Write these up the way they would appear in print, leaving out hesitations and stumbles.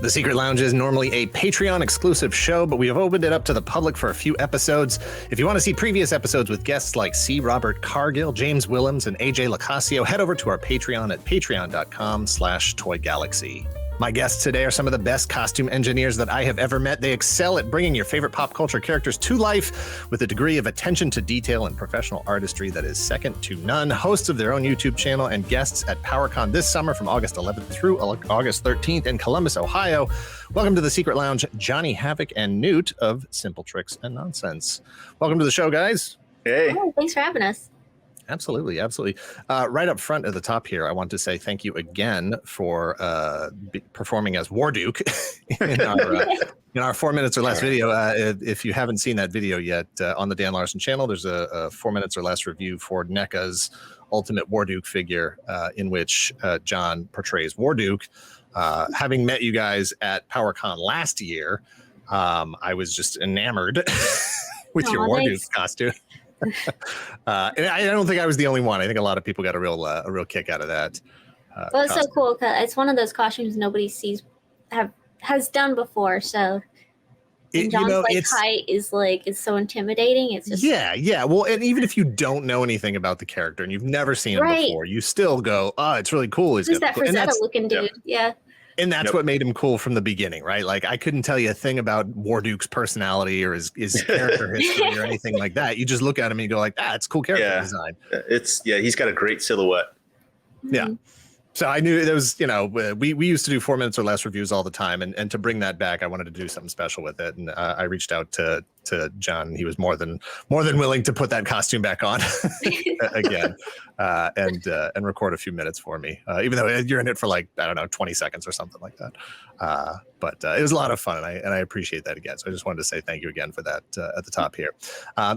The Secret Lounge is normally a Patreon exclusive show, but we have opened it up to the public for a few episodes. If you want to see previous episodes with guests like C. Robert Cargill, James Willems, and AJ Lacasio, head over to our Patreon at patreon.com/toygalaxy. My guests today are some of the best costume engineers that I have ever met. They excel at bringing your favorite pop culture characters to life with a degree of attention to detail and professional artistry that is second to none. Hosts of their own YouTube channel and guests at PowerCon this summer from August 11th through August 13th in Columbus, Ohio. Welcome to the Secret Lounge, Johnny Havoc and Newt of Simple Tricks and Nonsense. Welcome to the show, guys. Hey. Oh, thanks for having us. Absolutely, absolutely. Right up front at the top here, I want to say thank you again for performing as Warduke in our 4 minutes or less video. If you haven't seen that video yet, on the Dan Larson channel, there's a 4 minutes or less review for NECA's Ultimate Warduke figure, in which John portrays Warduke. Having met you guys at PowerCon last year, I was just enamored with your Warduke costume. And I don't think I was the only one. I think a lot of people got a real kick out of that. Well, it's so cool because it's one of those costumes nobody has done before. So John's height is it's so intimidating. It's just yeah. Well, and even if you don't know anything about the character and you've never seen him before, you still go, "Oh, it's really cool." He's that Frazetta looking dude. Yeah. And that's what made him cool from the beginning, right? Like, I couldn't tell you a thing about Warduke's personality or his character history or anything like that. You just look at him and you go like, it's cool character design. He's got a great silhouette. Yeah. So I knew there was, we used to do 4 minutes or less reviews all the time. And to bring that back, I wanted to do something special with it. And I reached out to John. He was more than willing to put that costume back on again and record a few minutes for me, even though you're in it for 20 seconds or something like that. But it was a lot of fun, and I appreciate that again. So I just wanted to say thank you again for that at the top here.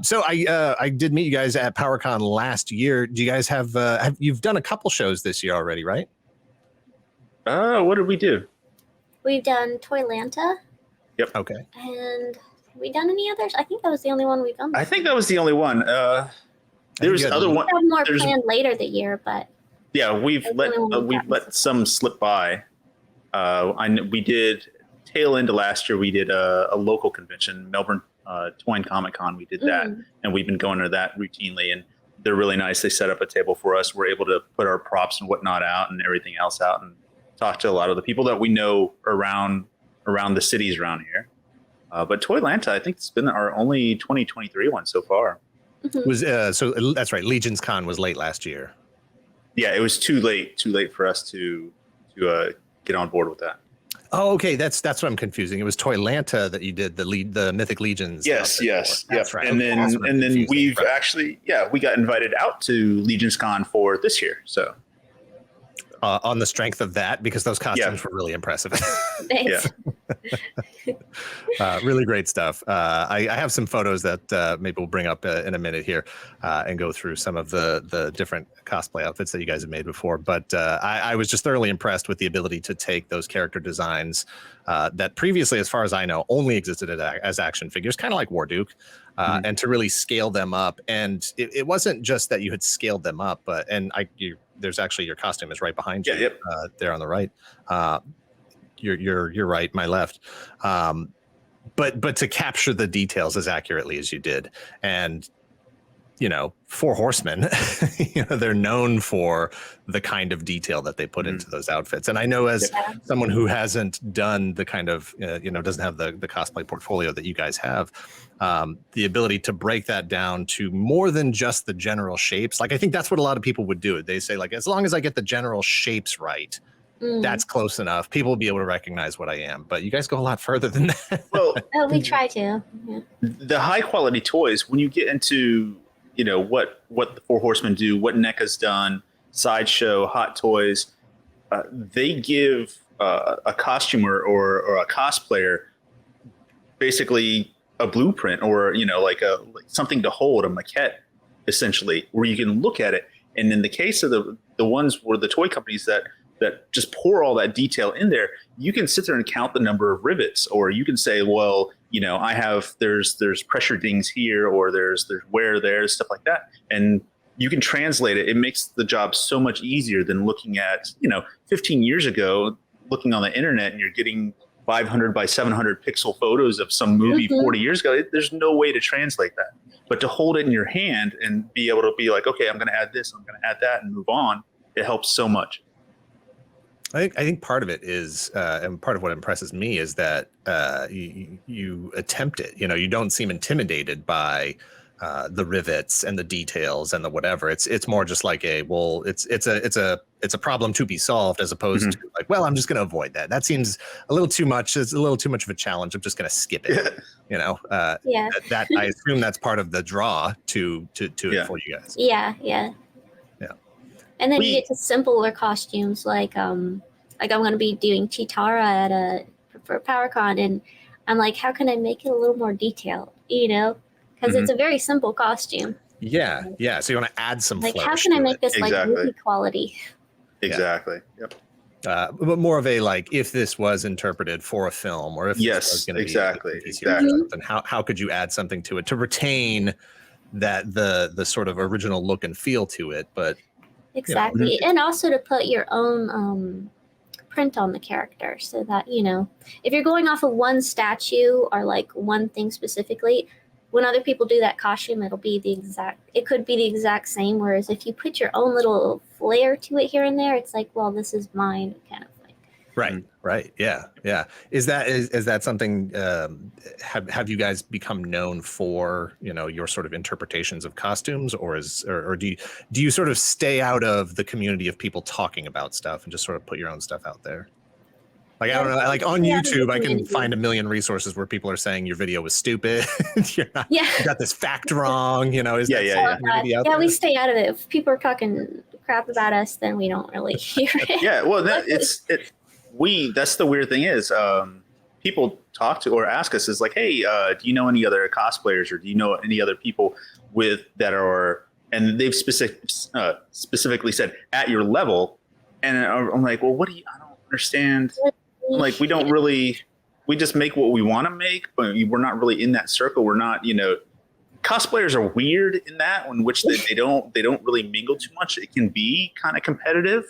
So I did meet you guys at PowerCon last year. Do you guys have you've done a couple shows this year already, right? What did we do? We've done Toylanta. Yep. Okay. And have we done any others? I think that was the only one we've done. I think that was the only one. There's other one. We have more planned later the year, but yeah, we've let some slip by. We did tail into last year. We did a local convention, Melbourne Twine Comic Con. We did that, and we've been going to that routinely. And they're really nice. They set up a table for us. We're able to put our props and whatnot out and everything else out, and talk to a lot of the people that we know around the cities around here. But Toylanta, I think it's been our only 2023 one so far. Was so that's right. Legion's Con was late last year. Yeah, it was too late for us to get on board with that. Oh, okay. That's what I'm confusing. It was Toylanta that you did the Mythic Legions. Yes. That's right. And then we've actually we got invited out to Legion's Con for this year. So on the strength of that, because those costumes were really impressive. Thanks. Really great stuff. I have some photos that maybe we'll bring up in a minute here and go through some of the different cosplay outfits that you guys have made before. But I was just thoroughly impressed with the ability to take those character designs that previously, as far as I know, only existed as action figures, kind of like Warduke, and to really scale them up. And it wasn't just that you had scaled them up, but there's actually your costume is right behind you there on the right. You're right, my left. But to capture the details as accurately as you did. And, Four Horsemen, they're known for the kind of detail that they put into those outfits. And I know as someone who hasn't done the kind of, doesn't have the cosplay portfolio that you guys have, the ability to break that down to more than just the general shapes. I think that's what a lot of people would do. They say, as long as I get the general shapes right, that's close enough. People will be able to recognize what I am. But you guys go a lot further than that. Well, we try to. Yeah. The high quality toys, when you get into what the Four Horsemen do, what NECA's done, Sideshow, Hot Toys, they give a costumer or a cosplayer basically a blueprint or something to hold, a maquette, essentially, where you can look at it. And in the case of the ones where the toy companies that just pour all that detail in there, you can sit there and count the number of rivets, or you can say, well, I have there's pressure dings here, or there's wear there, stuff like that, and you can translate it. It makes the job so much easier than looking at 15 years ago, looking on the internet, and you're getting 500 by 700 pixel photos of some movie 40 years ago. There's no way to translate that. But to hold it in your hand and be able to be like, okay, I'm going to add this, I'm going to add that, and move on, it helps so much. I think part of it is, and part of what impresses me is that you attempt it. You know, you don't seem intimidated by the rivets and the details and the whatever. It's more just like it's a problem to be solved, as opposed to like, well, I'm just going to avoid that. That seems a little too much. It's a little too much of a challenge. I'm just going to skip it. You know, that I assume that's part of the draw to it for you guys. Yeah. And then you get to simpler costumes, like I'm going to be doing Chitara for PowerCon, and I'm like, how can I make it a little more detailed? You know, because it's a very simple costume. Yeah. So you want to add some like, how can I make this like movie quality? Exactly. Yep. But more of a like, if this was interpreted for a film, or if this was going to be then how could you add something to it to retain that the sort of original look and feel to it? But exactly, and also to put your own print on the character, so that, you know, if you're going off of one statue or like one thing specifically, when other people do that costume, it could be the exact same. Whereas if you put your own little flair to it here and there, it's like, well, this is mine, kind of thing. Right. Yeah. Is that something? Have you guys become known for, you know, your sort of interpretations of costumes, or do you sort of stay out of the community of people talking about stuff and just sort of put your own stuff out there? Like, I don't know, like on YouTube, I can find a million resources where people are saying your video was stupid. You got this fact wrong, you know. We stay out of it. If people are talking crap about us, then we don't really hear it. Yeah, well, that's the weird thing is, people talk to or ask us is like, hey, do you know any other cosplayers, or do you know any other people that are, and they've specifically said at your level, and I'm like, well, I don't understand. Like, we just make what we want to make, but we're not really in that circle. We're not, you know, cosplayers are weird in that, in which they don't really mingle too much. It can be kind of competitive,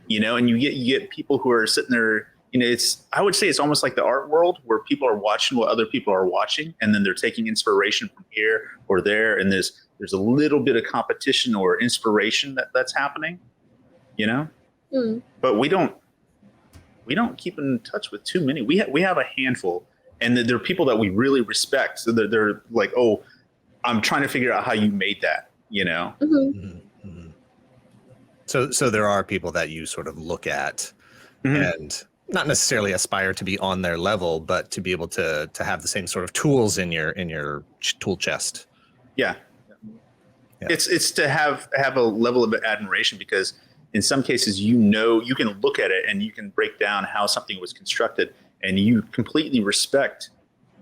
you know, and you get people who are sitting there, you know, I would say it's almost like the art world, where people are watching what other people are watching, and then they're taking inspiration from here or there, and there's a little bit of competition or inspiration that's happening, you know. But we don't keep in touch with too many. We have a handful, and there are people that we really respect. So they're like, oh, I'm trying to figure out how you made that, you know? So there are people that you sort of look at and not necessarily aspire to be on their level, but to be able to have the same sort of tools in your tool chest. Yeah. It's to have a level of admiration, because in some cases, you can look at it and you can break down how something was constructed, and you completely respect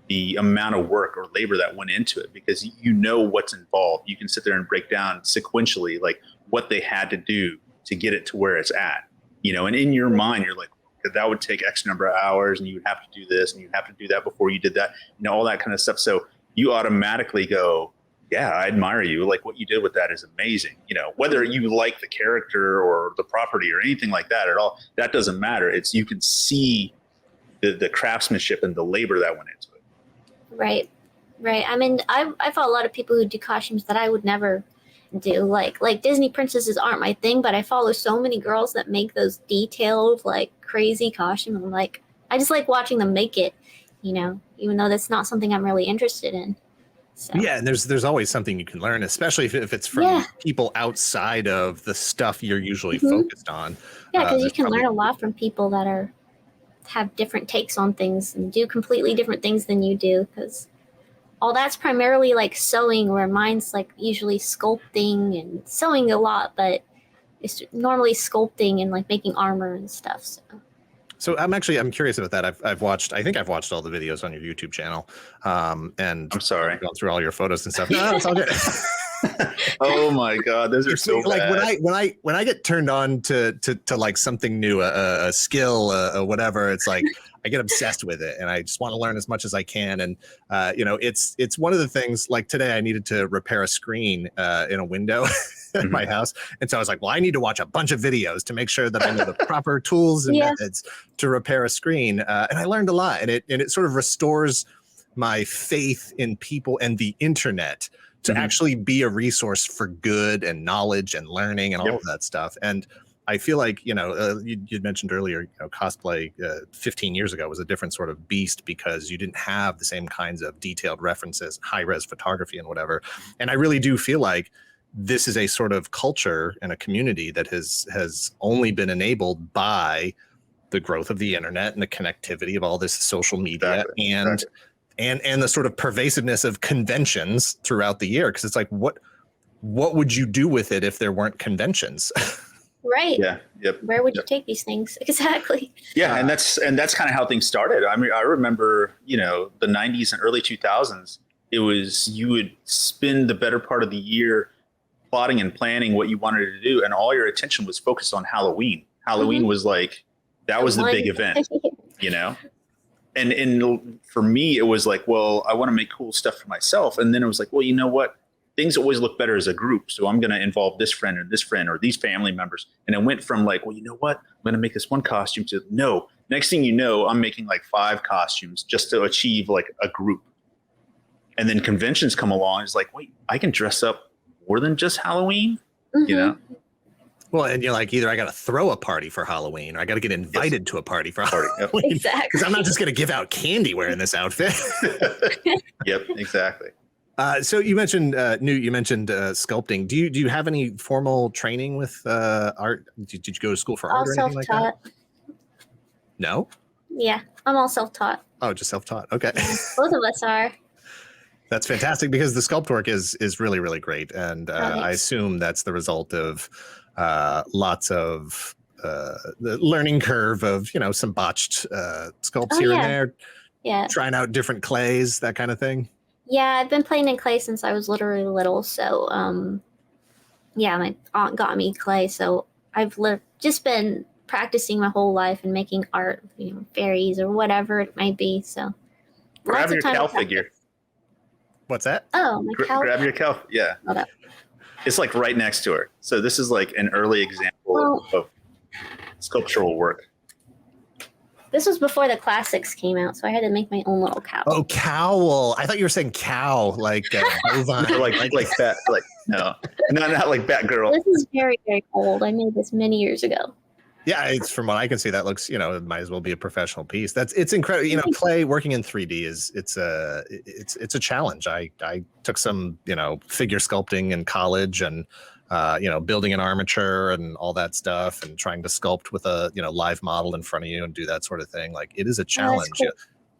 the amount of work or labor that went into it, because you know what's involved. You can sit there and break down sequentially, like, what they had to do to get it to where it's at, you know, and in your mind, you're like, that would take X number of hours, and you would have to do this and you'd have to do that before you did that, you know, all that kind of stuff. So you automatically go, yeah, I admire you. Like, what you did with that is amazing. You know, whether you like the character or the property or anything like that at all, that doesn't matter. You can see the craftsmanship and the labor that went into it. Right. I mean, I follow a lot of people who do costumes that I would never do. Like Disney princesses aren't my thing, but I follow so many girls that make those detailed, like, crazy costumes. I'm like, I just like watching them make it, you know, even though that's not something I'm really interested in. So. Yeah, and there's always something you can learn, especially if it's from people outside of the stuff you're usually focused on. Yeah, because you can learn a lot from people that have different takes on things and do completely different things than you do, because all that's primarily like sewing, where mine's like usually sculpting and sewing a lot, but it's normally sculpting and like making armor and stuff. So I'm curious about that. I think I've watched all the videos on your YouTube channel. And I'm sorry, I've gone through all your photos and stuff. No, it's all good. Oh my God, those are so like bad. when I get turned on to like something new, a skill, whatever, it's like I get obsessed with it, and I just want to learn as much as I can. And it's one of the things. Like today, I needed to repair a screen in a window in my house, and so I was like, well, I need to watch a bunch of videos to make sure that I know the proper tools and methods to repair a screen. And I learned a lot, and it sort of restores my faith in people and the internet to actually be a resource for good and knowledge and learning and all of that stuff. And I feel like, you'd mentioned earlier, cosplay 15 years ago was a different sort of beast because you didn't have the same kinds of detailed references, high res photography and whatever. And I really do feel like this is a sort of culture and a community that has only been enabled by the growth of the internet and the connectivity of all this social media and the sort of pervasiveness of conventions throughout the year. Cause it's like, what would you do with it if there weren't conventions? Right. Yeah. Yep. Where would you take these things? Exactly. Yeah. And that's kind of how things started. I mean, I remember, the 90s and early 2000s, it was, you would spend the better part of the year plotting and planning what you wanted to do. And all your attention was focused on Halloween. Halloween was like, that was the big event, And for me, it was like, well, I want to make cool stuff for myself. And then it was like, well, you know what? Things always look better as a group. So I'm going to involve this friend or these family members. And it went from like, well, you know what? I'm going to make this one costume to no. Next thing you know, I'm making like 5 costumes just to achieve like a group. And then conventions come along. It's like, wait, I can dress up more than just Halloween, Well, and you're like, either I got to throw a party for Halloween or I got to get invited to a party for Halloween. Exactly. Because I'm not just going to give out candy wearing this outfit. Yep, exactly. So you mentioned, Newt, you mentioned sculpting. Do you have any formal training with art? Did you go to school for art or anything like that? No? Yeah, I'm all self-taught. Oh, just self-taught. Okay. Both of us are. That's fantastic because the sculpt work is really, really great. And I assume that's the result of lots of the learning curve of, some botched sculpts here and there. Yeah. Trying out different clays, that kind of thing. Yeah, I've been playing in clay since I was literally little. So, my aunt got me clay. So I've just been practicing my whole life and making art, fairies or whatever it might be. So grab your cow figure. What's that? Oh, my cow. Grab your cow. Yeah. Okay. It's like right next to her. So this is like an early example of sculptural work. This was before the classics came out, so I had to make my own little cowl. Oh, cowl! I thought you were saying cow, like bovine. like bat, no, not like Batgirl. This is very, very old. I made this many years ago. Yeah, it's from what I can see, that looks, it might as well be a professional piece. It's incredible. Clay working in 3D it's a challenge. I took some, figure sculpting in college and building an armature and all that stuff and trying to sculpt with a, live model in front of you and do that sort of thing. Like it is a challenge.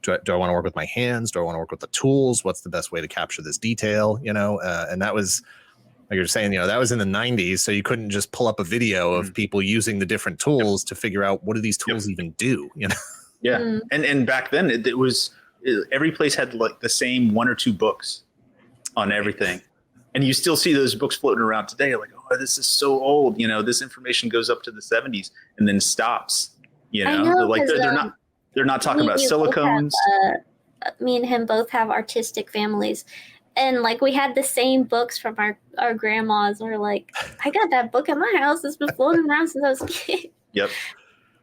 Cool. Do I want to work with my hands? Do I want to work with the tools? What's the best way to capture this detail? And that was, like you're saying, that was in the 90s. So you couldn't just pull up a video of people using the different tools to figure out what do these tools even do, Yeah. And back then it was, every place had like the same 1 or 2 books on everything. And you still see those books floating around today. Like, oh, this is so old. This information goes up to the 70s and then stops. They're not talking about silicones. Me and him both have artistic families. And like we had the same books from our grandmas. And we're like, I got that book in my house. It's been floating around since I was a kid. Yep.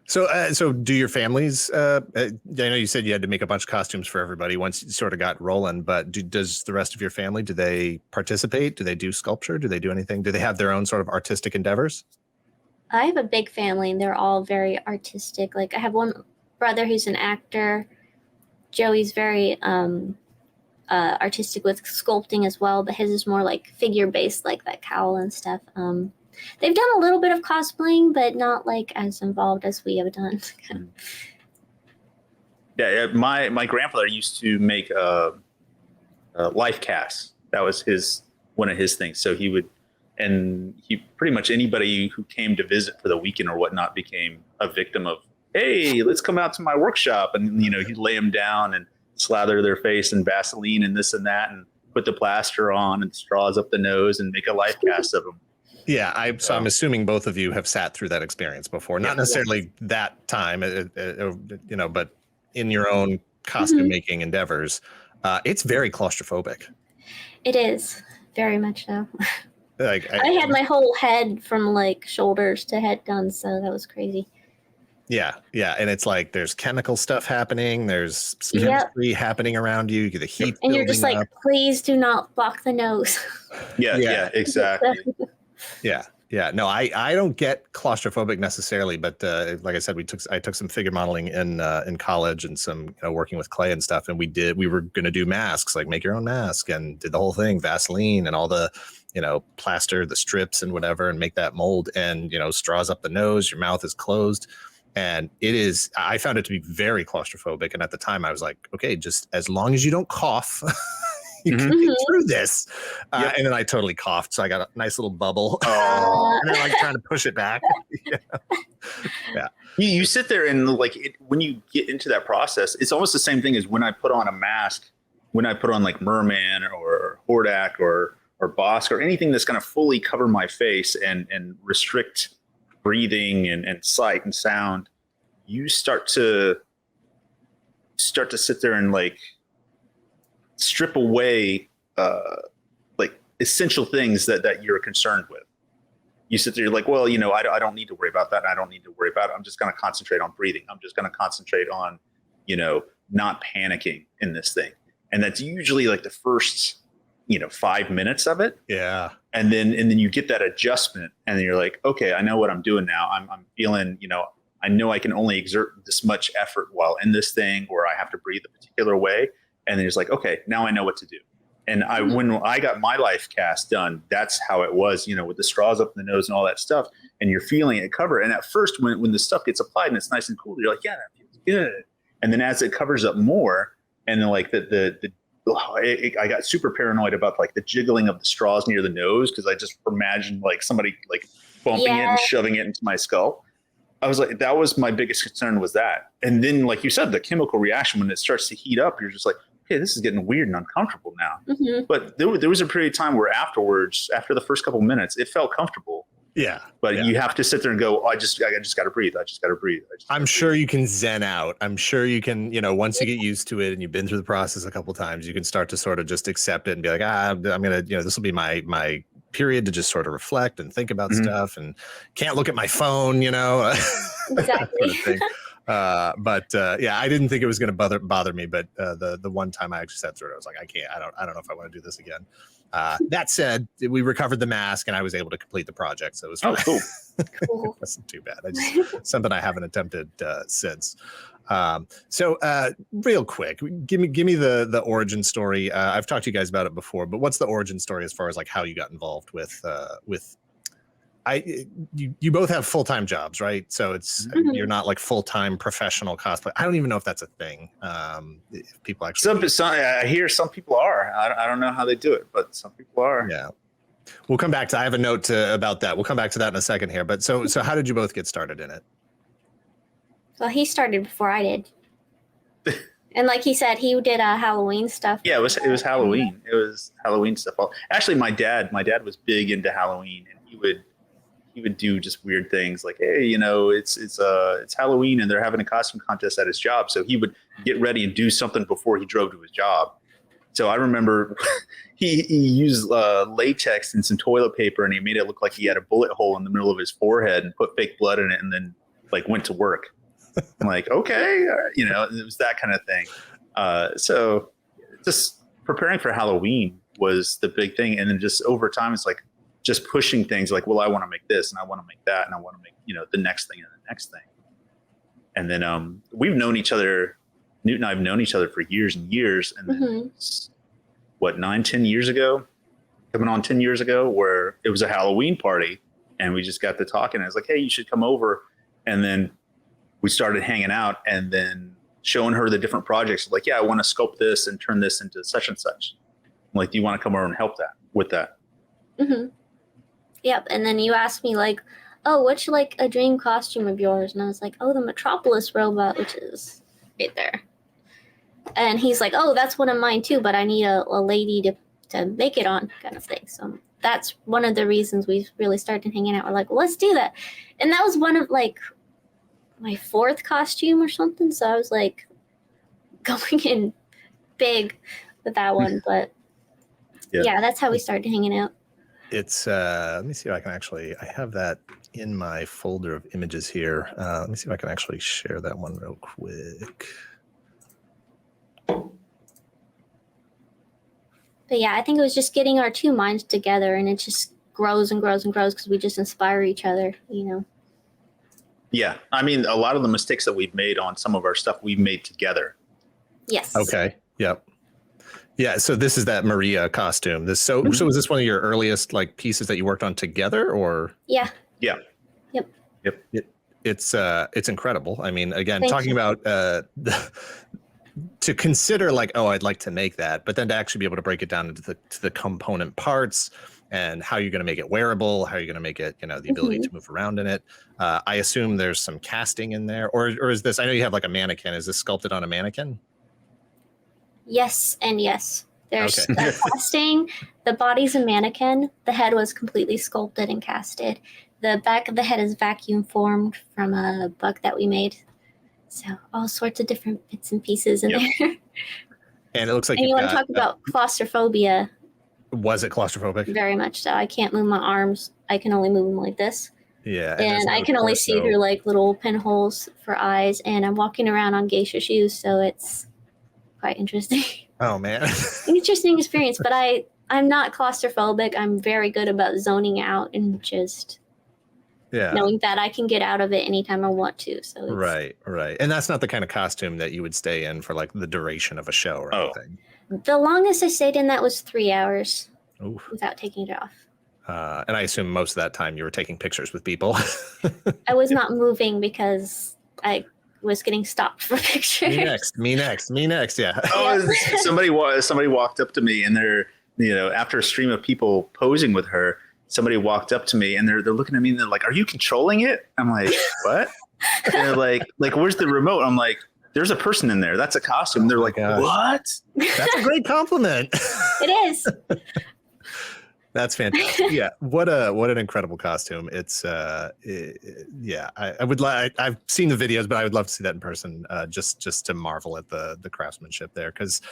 So do your families, I know you said you had to make a bunch of costumes for everybody once you sort of got rolling, but does the rest of your family, do they participate? Do they do sculpture? Do they do anything? Do they have their own sort of artistic endeavors? I have a big family and they're all very artistic. Like I have one brother who's an actor. Joey's very artistic with sculpting as well, but his is more like figure based, like that cowl and stuff. They've done a little bit of cosplaying, but not like as involved as we have done. Yeah, my grandfather used to make life casts. That was one of his things. So he pretty much anybody who came to visit for the weekend or whatnot became a victim of, hey, let's come out to my workshop, and he'd lay them down and slather their face in Vaseline and this and that, and put the plaster on and straws up the nose and make a life cast of them. Yeah, I'm assuming both of you have sat through that experience before. Not necessarily that time, but in your own costume making endeavors. It's very claustrophobic. It is very much so. Like I had my whole head from like shoulders to head done, so that was crazy. Yeah, and it's like there's chemical stuff happening. There's chemistry happening around you. The heat, and you're just like, up. Please do not block the nose. Yeah, exactly. Yeah. No, I don't get claustrophobic necessarily, but like I said, I took some figure modeling in college and some working with clay and stuff, and we were gonna do masks, like make your own mask, and did the whole thing, Vaseline and all the plaster, the strips and whatever, and make that mold, and straws up the nose, your mouth is closed. And I found it to be very claustrophobic. And at the time I was like, okay, just as long as you don't cough, you can get through this. And then I totally coughed. So I got a nice little bubble. And then like trying to push it back. Yeah. You sit there and when you get into that process, it's almost the same thing as when I put on a mask, when I put on like Merman or Hordak or Bosk or anything that's going to fully cover my face and restrict breathing and sight and sound. You start to sit there and like strip away like essential things that you're concerned with. You sit there, you're like, well, I don't need to worry about that. I don't need to worry about it. I'm just going to concentrate on breathing. I'm just going to concentrate on, not panicking in this thing. And that's usually like the first, 5 minutes of it. Yeah. And then you get that adjustment and then you're like, okay, I know what I'm doing now. I'm feeling, I know I can only exert this much effort while in this thing, or I have to breathe a particular way. And then it's like, okay, now I know what to do. And when I got my life cast done, that's how it was, with the straws up in the nose and all that stuff. And you're feeling it cover. And at first, when the stuff gets applied and it's nice and cool, you're like, yeah, that feels good. And then as it covers up more, and then like I got super paranoid about like the jiggling of the straws near the nose, because I just imagined like somebody like bumping it and shoving it into my skull. I was like, that was my biggest concern, was that. And then, like you said, the chemical reaction, when it starts to heat up, you're just like, okay, this is getting weird and uncomfortable now. But there was a period of time where afterwards, after the first couple of minutes, it felt comfortable. Yeah. But you have to sit there and go, I just got to breathe. I just got to breathe. I'm sure you can zen out. I'm sure you can, once you get used to it and you've been through the process a couple of times, you can start to sort of just accept it and be like, I'm going to, this will be my period to just sort of reflect and think about stuff, and can't look at my phone, Exactly. sort of thing. I didn't think it was going to bother me, but the one time I actually sat through it, I was like, I don't know if I want to do this again. That said, we recovered the mask and I was able to complete the project, so it was fine. Oh, cool. Cool. It wasn't too bad. Something I haven't attempted since. So real quick, give me the origin story. I've talked to you guys about it before, but what's the origin story as far as like how you got involved with you both have full-time jobs, right? So it's you're not like full-time professional cosplay. I don't even know if that's a thing. If people actually I hear some people are. I don't know how they do it, but some people are. Yeah. We'll come back to, I have a note about that. We'll come back to that in a second here. But so how did you both get started in it? Well, he started before I did. And like he said, he did Halloween stuff. Yeah, it was Halloween. It was Halloween stuff. Actually, my dad was big into Halloween, and he would do just weird things like, hey, it's Halloween and they're having a costume contest at his job. So he would get ready and do something before he drove to his job. So I remember he used latex and some toilet paper, and he made it look like he had a bullet hole in the middle of his forehead and put fake blood in it, and then like went to work. I'm like, okay, it was that kind of thing. So just preparing for Halloween was the big thing. And then just over time, it's like just pushing things like, well, I want to make this and I want to make that and I want to make, the next thing and the next thing. And then we've known each other, Newt and I have known each other for years and years. And then 10 years ago, coming on 10 years ago, where it was a Halloween party and we just got to talking. I was like, hey, you should come over. And then we started hanging out and then showing her the different projects. Like, yeah, I want to sculpt this and turn this into such and such. I'm like, do you want to come over and help with that? Yep. And then you asked me like, oh, what's like a dream costume of yours? And I was like, oh, the Metropolis robot, which is right there. And he's like, oh, that's one of mine too, but I need a lady to make it on, kind of thing. So that's one of the reasons we really started hanging out. We're like, well, let's do that. And that was one of like my 4th costume or something. So I was like going in big with that one. But yeah, that's how we started hanging out. It's let me see if I can actually, I have that in my folder of images here. Let me see if I can actually share that one real quick. But yeah, I think it was just getting our 2 minds together, and it just grows and grows and grows because we just inspire each other, you know. Yeah, I mean, a lot of the mistakes that we've made on some of our stuff we've made together. Yes. Okay. Yep. Yeah. So this is that Maria costume. So is this one of your earliest like pieces that you worked on together, or? Yeah. Yeah. Yep. It's incredible. I mean, again, Thank talking you. about to consider like, oh, I'd like to make that, but then to actually be able to break it down into the component parts and how you're going to make it wearable, how you're going to make it, you know, the ability to move around in it. I assume there's some casting in there, or is this? I know you have like a mannequin. Is this sculpted on a mannequin? Yes and yes. There's Okay. casting. The body's a mannequin. The head was completely sculpted and casted. The back of the head is vacuum formed from a bug that we made. So all sorts of different bits and pieces in there. And it looks like And you you've want to got, talk about claustrophobia? was it claustrophobic? Very much so. I can't move my arms. I can only move them like this. Yeah. And there's I no can only see torso. through like little pinholes for eyes. And I'm walking around on geisha shoes, so it's quite interesting. Oh man. Interesting experience, but I'm not claustrophobic. I'm very good about zoning out and just knowing that I can get out of it anytime I want to. So it's, Right. And that's not the kind of costume that you would stay in for like the duration of a show or anything. the longest I stayed in that was 3 hours Oof. without taking it off. And I assume most of that time you were taking pictures with people. I was not moving because I was getting stopped for pictures. Me next. Yeah. Oh, somebody walked up to me, and they're, you know, after a stream of people posing with her, somebody walked up to me and they're looking at me and they're like, "Are you controlling it?" I'm like, "What?" And they're like, "Where's the remote?" I'm like, "There's a person in there. That's a costume." They're like, gosh. "What?" That's a great compliment. It is. That's fantastic. Yeah. What an incredible costume. It's yeah, I would like, I've seen the videos, but I would love to see that in person, just to marvel at the craftsmanship there. Cause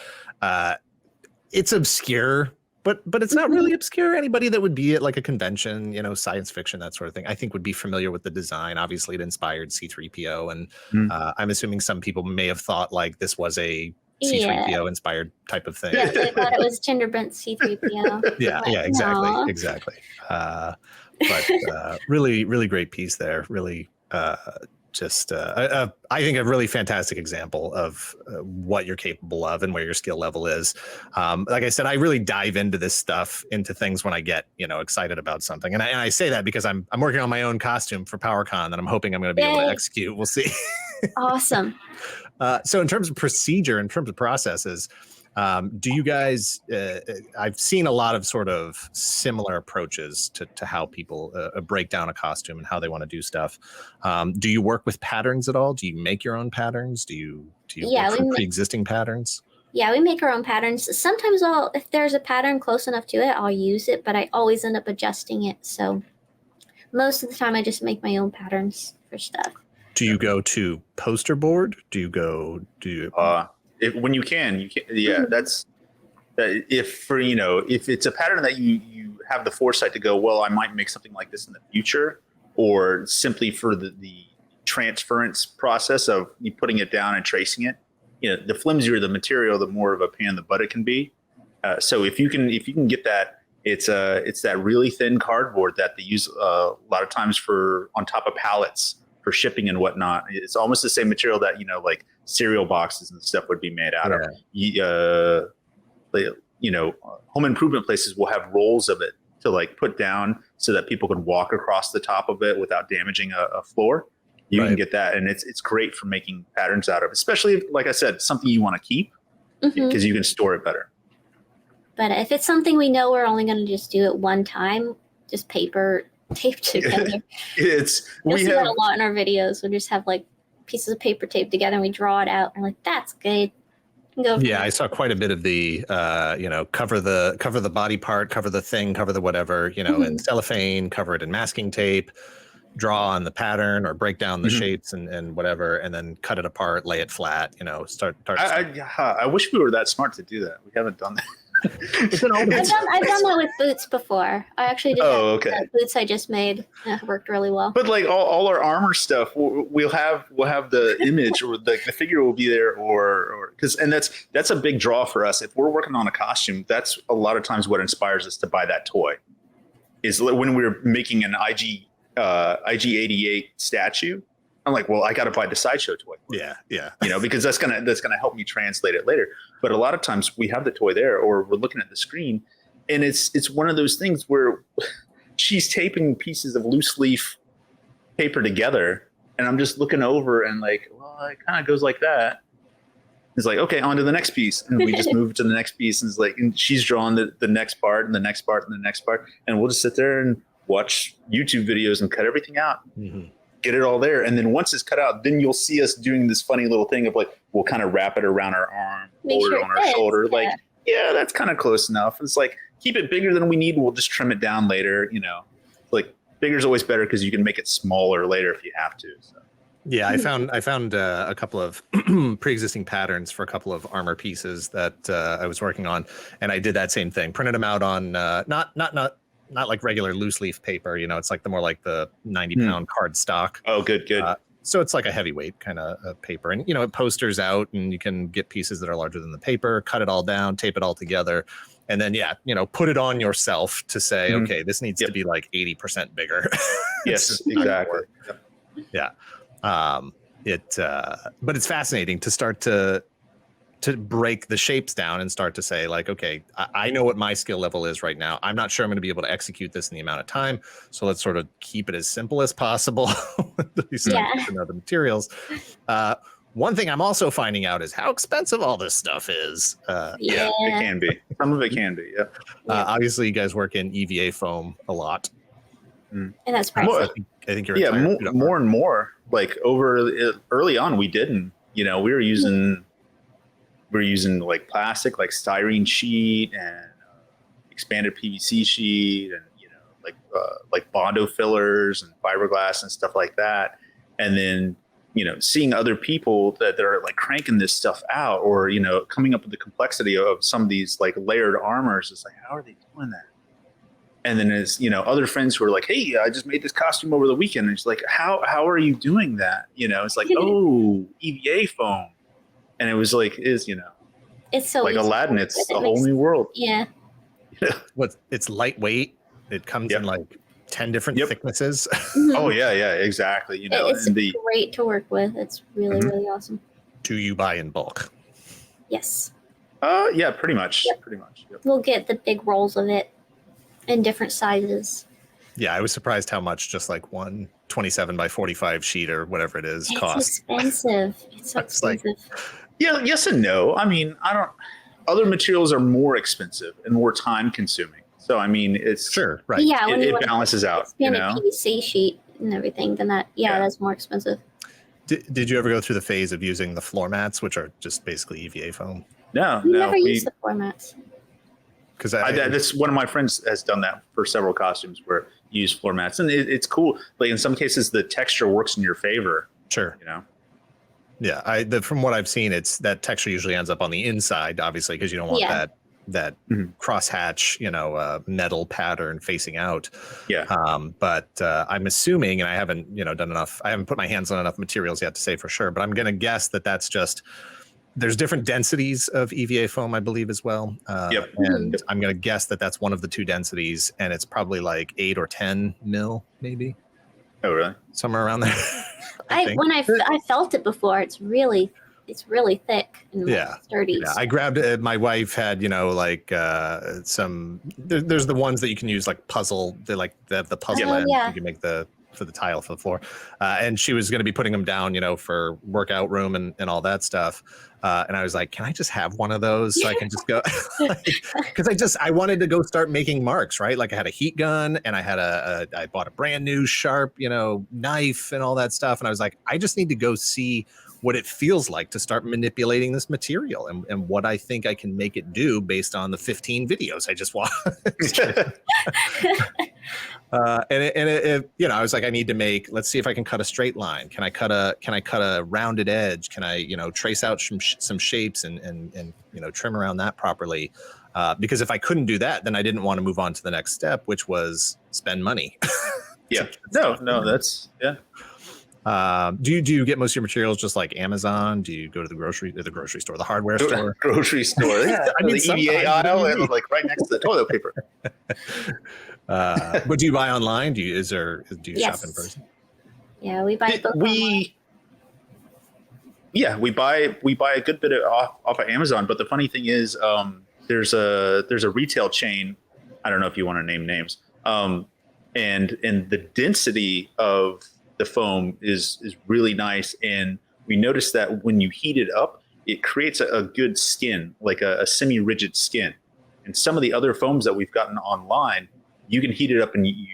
it's obscure, but it's not really obscure. Anybody that would be at like a convention, you know, science fiction, that sort of thing, I think would be familiar with the design. Obviously it inspired C-3PO. And I'm assuming some people may have thought like this was a C-3PO inspired type of thing. Yeah, they thought it was Genderbrent C-3PO. Yeah, exactly. But really great piece there. Really I think a really fantastic example of what you're capable of and where your skill level is. Like I said, I really dive into this stuff, into things when I get, you know, excited about something. And I say that because I'm working on my own costume for PowerCon that I'm hoping I'm going to be able to execute. We'll see. Awesome. So in terms of procedure, in terms of processes, do you guys, I've seen a lot of sort of similar approaches to how people break down a costume and how they want to do stuff. Do you work with patterns at all? Do you make your own patterns? Do you work from pre-existing patterns? Yeah, we make our own patterns. Sometimes if there's a pattern close enough to it, I'll use it, but I always end up adjusting it. So most of the time I just make my own patterns for stuff. Do you go to poster board? When you can, yeah, that's if it's a pattern that you have the foresight to go, well, I might make something like this in the future, or simply for the transference process of you putting it down and tracing it. You know, the flimsier the material, the more of a pain in the butt it can be. So if you can get that, it's that really thin cardboard that they use a lot of times on top of pallets for shipping and whatnot. It's almost the same material that, you know, like cereal boxes and stuff would be made out of. Home improvement places will have rolls of it to like put down so that people can walk across the top of it without damaging a floor. You can get that, and it's great for making patterns out of, especially if, like I said, something you want to keep because you can store it better. But if it's something we know we're only going to just do it one time, just paper taped together. You'll see that a lot in our videos. We just have like pieces of paper taped together and we draw it out and we're like, that's good. Go from Yeah, there. I saw quite a bit of the, cover the body part, cover the thing, cover the whatever, in cellophane, cover it in masking tape, draw on the pattern or break down the shapes and whatever, and then cut it apart, lay it flat, start. I wish we were that smart to do that. We haven't done that. It's an old I've done that with boots before. I actually did that. Okay. That boots I just made. It worked really well. But like all our armor stuff, we'll have the image or the figure will be there, or because that's a big draw for us. If we're working on a costume, that's a lot of times what inspires us to buy that toy. Is when we're making an IG-88 statue, I'm like, well, I got to buy the sideshow toy. Yeah. Because that's gonna help me translate it later. But a lot of times we have the toy there, or we're looking at the screen, and it's one of those things where she's taping pieces of loose leaf paper together, and I'm just looking over and like, well, it kind of goes like that. It's like, okay, on to the next piece, and we just move to the next piece, and it's like, and she's drawing the next part and the next part and the next part, and we'll just sit there and watch YouTube videos and cut everything out. Get it all there, and then once it's cut out, then you'll see us doing this funny little thing of like, we'll kind of wrap it around our arm, hold it on our shoulder, yeah. like, yeah, that's kind of close enough. It's like, keep it bigger than we need, we'll just trim it down later. Like bigger is always better because you can make it smaller later if you have to. So. Yeah, I found a couple of pre-existing patterns for a couple of armor pieces that I was working on, and I did that same thing. Printed them out on not like regular loose leaf paper, it's like the more like the 90-pound card stock. Oh, good. So it's like a heavyweight kind of paper, and it posters out, and you can get pieces that are larger than the paper, cut it all down, tape it all together, and then put it on yourself to say, okay, this needs to be like 80% bigger. Yes, exactly. Yeah. But it's fascinating to start to break the shapes down and start to say like, okay, I know what my skill level is right now. I'm not sure I'm going to be able to execute this in the amount of time. So let's sort of keep it as simple as possible. The materials. One thing I'm also finding out is how expensive all this stuff is. Yeah, it can be. Some of it can be. Yeah. Obviously, you guys work in EVA foam a lot. And that's pricey. I think you're more and more. Like early on, we didn't. We were using like plastic, like styrene sheet and expanded PVC sheet, and like Bondo fillers and fiberglass and stuff like that. And then seeing other people that are like cranking this stuff out, or coming up with the complexity of some of these like layered armors. It's like, how are they doing that? And then there's other friends who are like, hey, I just made this costume over the weekend, and it's like, how are you doing that? It's like, oh, EVA foam. And it was like, it's so like Aladdin, it's a whole new world. Yeah. It's lightweight. It comes in like 10 different thicknesses. Oh yeah, exactly. It's great to work with. It's really, really awesome. Do you buy in bulk? Yes. Yeah, pretty much. Yep. Pretty much. Yep. We'll get the big rolls of it in different sizes. Yeah, I was surprised how much just like one 27 by 45 sheet or whatever it is costs. Expensive. It's so expensive. Yeah, yes and no. I mean, other materials are more expensive and more time consuming. So I mean, it's sure, right. Yeah, it balances out. A PVC sheet and everything, then that's more expensive. Did you ever go through the phase of using the floor mats, which are just basically EVA foam? No, we never used the floor mats. Because that's one of my friends has done that for several costumes where you use floor mats, and it's cool. Like in some cases, the texture works in your favor. Sure. Yeah, from what I've seen, it's that texture usually ends up on the inside, obviously, because you don't want that crosshatch, metal pattern facing out. Yeah. But I'm assuming, and I haven't, done enough. I haven't put my hands on enough materials yet to say for sure. But I'm going to guess that that's just. There's different densities of EVA foam, I believe, as well. And I'm going to guess that that's one of the two densities, and it's probably like 8 or 10 mil, maybe. Oh, really? Somewhere around there. I felt it before. It's really thick and sturdy. Yeah, I grabbed it. My wife had, some. There's the ones that you can use like puzzle. They have the puzzle end. You can make for the tile for the floor, and she was going to be putting them down, for workout room and all that stuff. And I was like, can I just have one of those so I can just go? Because I wanted to go start making marks, right? Like I had a heat gun, and I bought a brand new sharp, knife and all that stuff. And I was like, I just need to go see what it feels like to start manipulating this material and what I think I can make it do based on the 15 videos I just watched. You know, I was like, I need to make, let's see if I can cut a straight line. Can I cut a rounded edge? Can I, you know, trace out some shapes and you know, trim around that properly? Because if I couldn't do that, then I didn't want to move on to the next step, which was spend money. Yeah. No, that's, yeah. Do you get most of your materials just like Amazon? Do you go to the grocery store, the hardware store? Grocery store. Yeah. I mean, the EVA aisle and like right next to the toilet paper. But do you buy online? Do you shop in person? Yeah, we buy both. We buy a good bit off of Amazon. But the funny thing is, there's a retail chain. I don't know if you want to name names. And the density of the foam is really nice, and we noticed that when you heat it up, it creates a good skin, like a semi-rigid skin. And some of the other foams that we've gotten online, you can heat it up and you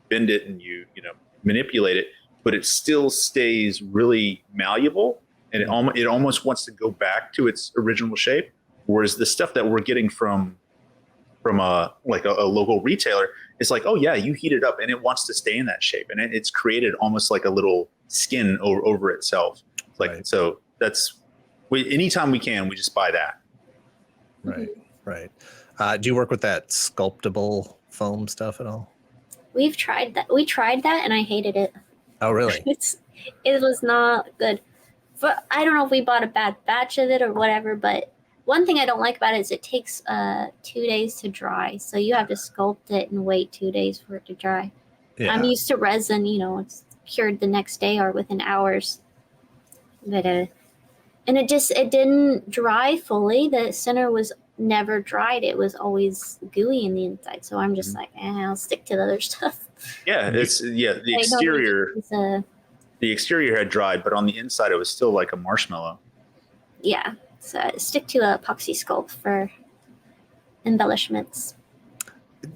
bend it and you know, manipulate it, but it still stays really malleable, and it almost wants to go back to its original shape. Whereas the stuff that we're getting from a local retailer, it's like, oh yeah, you heat it up and it wants to stay in that shape, and it's created almost like a little skin over itself. Like, right. So anytime we can, we just buy that. Right. Do you work with that sculptable foam stuff at all? We tried that and I hated it. Oh really? It was not good. But I don't know if we bought a bad batch of it or whatever, but one thing I don't like about it is it takes 2 days to dry. So you have to sculpt it and wait 2 days for it to dry. Yeah. I'm used to resin, you know, it's cured the next day or within hours. But and it didn't dry fully. The center was never dried. It was always gooey in the inside. So I'm just like, I'll stick to the other stuff. Yeah, the exterior had dried, but on the inside it was still like a marshmallow. Yeah. So I stick to epoxy sculpt for embellishments.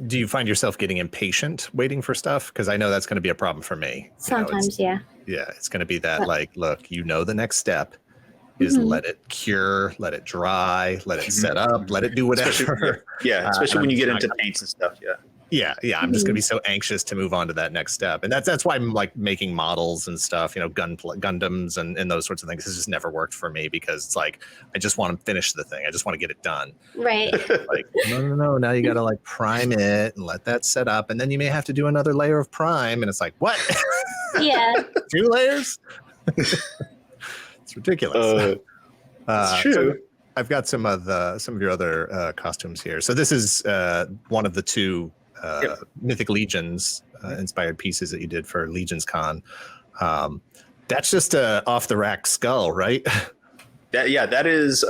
Do you find yourself getting impatient waiting for stuff? Because I know that's going to be a problem for me. Sometimes, yeah. Yeah, it's going to be that, like, look, you know, the next step is let it cure, let it dry, let it set up, let it do whatever. Especially when you get into paints and stuff. Yeah, I'm just going to be so anxious to move on to that next step. And that's why I'm like making models and stuff, you know, Gundams and those sorts of things. It's just never worked for me because it's like, I just want to finish the thing. I just want to get it done. Right. Like, no. Now you got to like prime it and let that set up. And then you may have to do another layer of prime. And it's like, what? Yeah. 2 layers? It's ridiculous. It's true. So I've got some of your other costumes here. So this is one of the 2 Mythic Legions inspired pieces that you did for Legions Con. That's just a off the rack skull, right? That is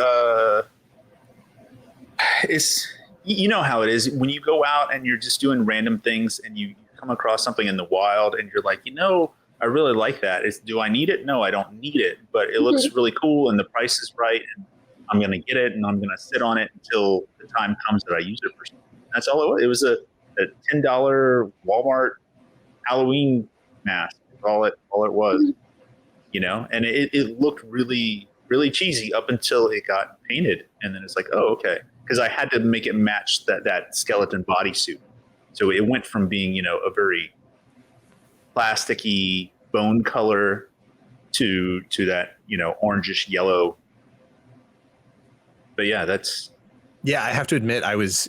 it's, you know how it is when you go out and you're just doing random things and you come across something in the wild and you're like, you know, I really like that. Do I need it? No, I don't need it, but it looks really cool and the price is right and I'm going to get it and I'm going to sit on it until the time comes that I use it for something. That's all it was. It was a $10 Walmart Halloween mask. All it was, you know, and it looked really, really cheesy up until it got painted. And then it's like, oh, okay. Because I had to make it match that skeleton bodysuit. So it went from being, you know, a very plasticky bone color to that, you know, orangish yellow. But yeah, I have to admit, I was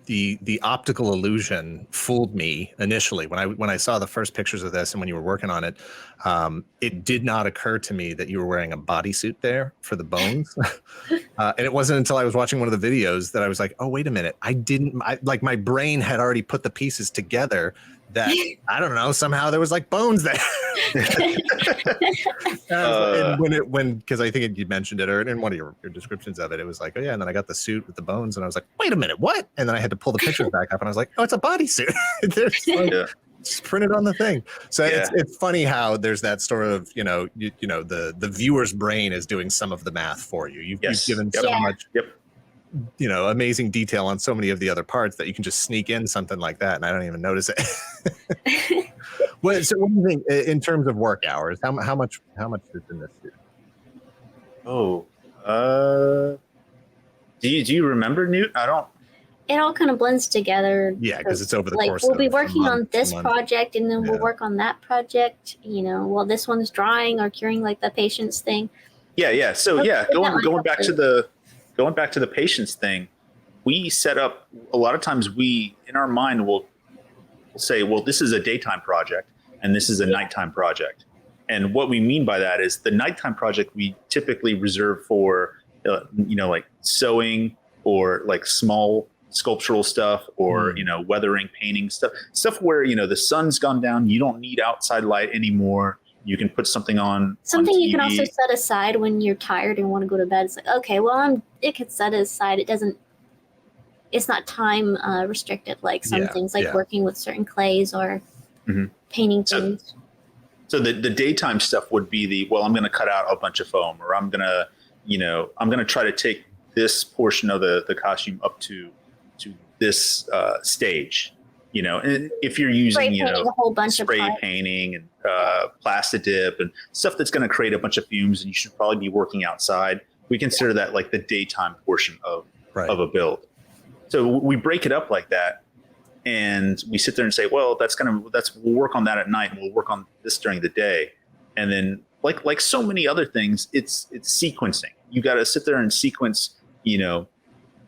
the optical illusion fooled me initially when I saw the first pictures of this and when you were working on it. It did not occur to me that you were wearing a bodysuit there for the bones. And it wasn't until I was watching one of the videos that I was like, oh, wait a minute. Like my brain had already put the pieces together that, I don't know, somehow there was like bones there. Because I think you mentioned it, or in one of your descriptions of it, it was like, oh yeah, and then I got the suit with the bones, and I was like, wait a minute, what? And then I had to pull the pictures back up, and I was like, oh, it's a bodysuit. It's printed on the thing. So it's funny how there's that sort of, you know, the viewer's brain is doing some of the math for you. You've given so much. You know, amazing detail on so many of the other parts that you can just sneak in something like that and I don't even notice it. So what do you think in terms of work hours? How much is in this suit? Oh, do you remember, Newt? I don't. It all kind of blends together. Yeah, because it's over the like course we'll of be a working on month, this month. project, and then we'll Yeah. work on that project. While this one's drying or curing, like the patience thing. Yeah. So Okay, yeah, that going might back to the patience thing, we set up a lot of times. We in our mind will say, well, this is a daytime project and this is a nighttime project. And what we mean by that is the nighttime project we typically reserve for, like sewing or like small sculptural stuff or, weathering, painting stuff where, the sun's gone down. You don't need outside light anymore. You can put something on. Something on you can TV. also set aside when you're tired and want to go to bed. It's like, okay, well, it can set aside. It's not time restricted like some things, like working with certain clays or painting things. So the daytime stuff would be I'm going to cut out a bunch of foam, or I'm going to try to take this portion of the costume up to this stage, and if you're using, a whole bunch spray of painting and plastidip and stuff that's going to create a bunch of fumes, and you should probably be working outside. We consider that like the daytime portion of a build. So we break it up like that. And we sit there and say, well, we'll work on that at night, and we'll work on this during the day. And then like so many other things, it's sequencing. You got to sit there and sequence,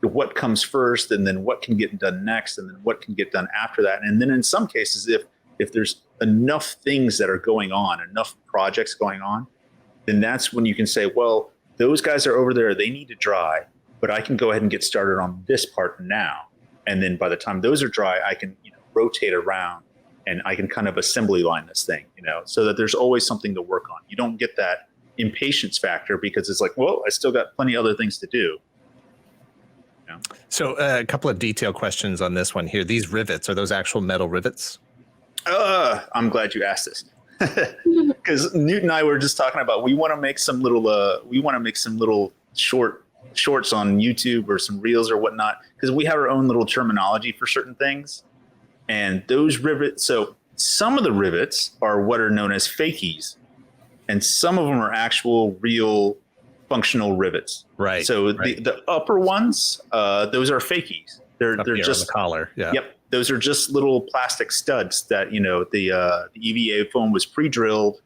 what comes first, and then what can get done next, and then what can get done after that. And then in some cases, if there's enough things that are going on, enough projects going on, then that's when you can say, well, those guys are over there, they need to dry, but I can go ahead and get started on this part now. And then by the time those are dry, I can rotate around and I can kind of assembly line this thing, so that there's always something to work on. You don't get that impatience factor because it's like, well, I still got plenty of other things to do. So a couple of detail questions on this one here. These rivets, are those actual metal rivets? I'm glad you asked this. Because Newt and I were just talking about, we want to make some little shorts on YouTube or some reels or whatnot, because we have our own little terminology for certain things. And those rivets, so some of the rivets are what are known as fakies, and some of them are actual real functional rivets. Right. So the upper ones, those are fakies. They're just the collar. Yeah. Yep. Those are just little plastic studs that, the EVA foam was pre-drilled,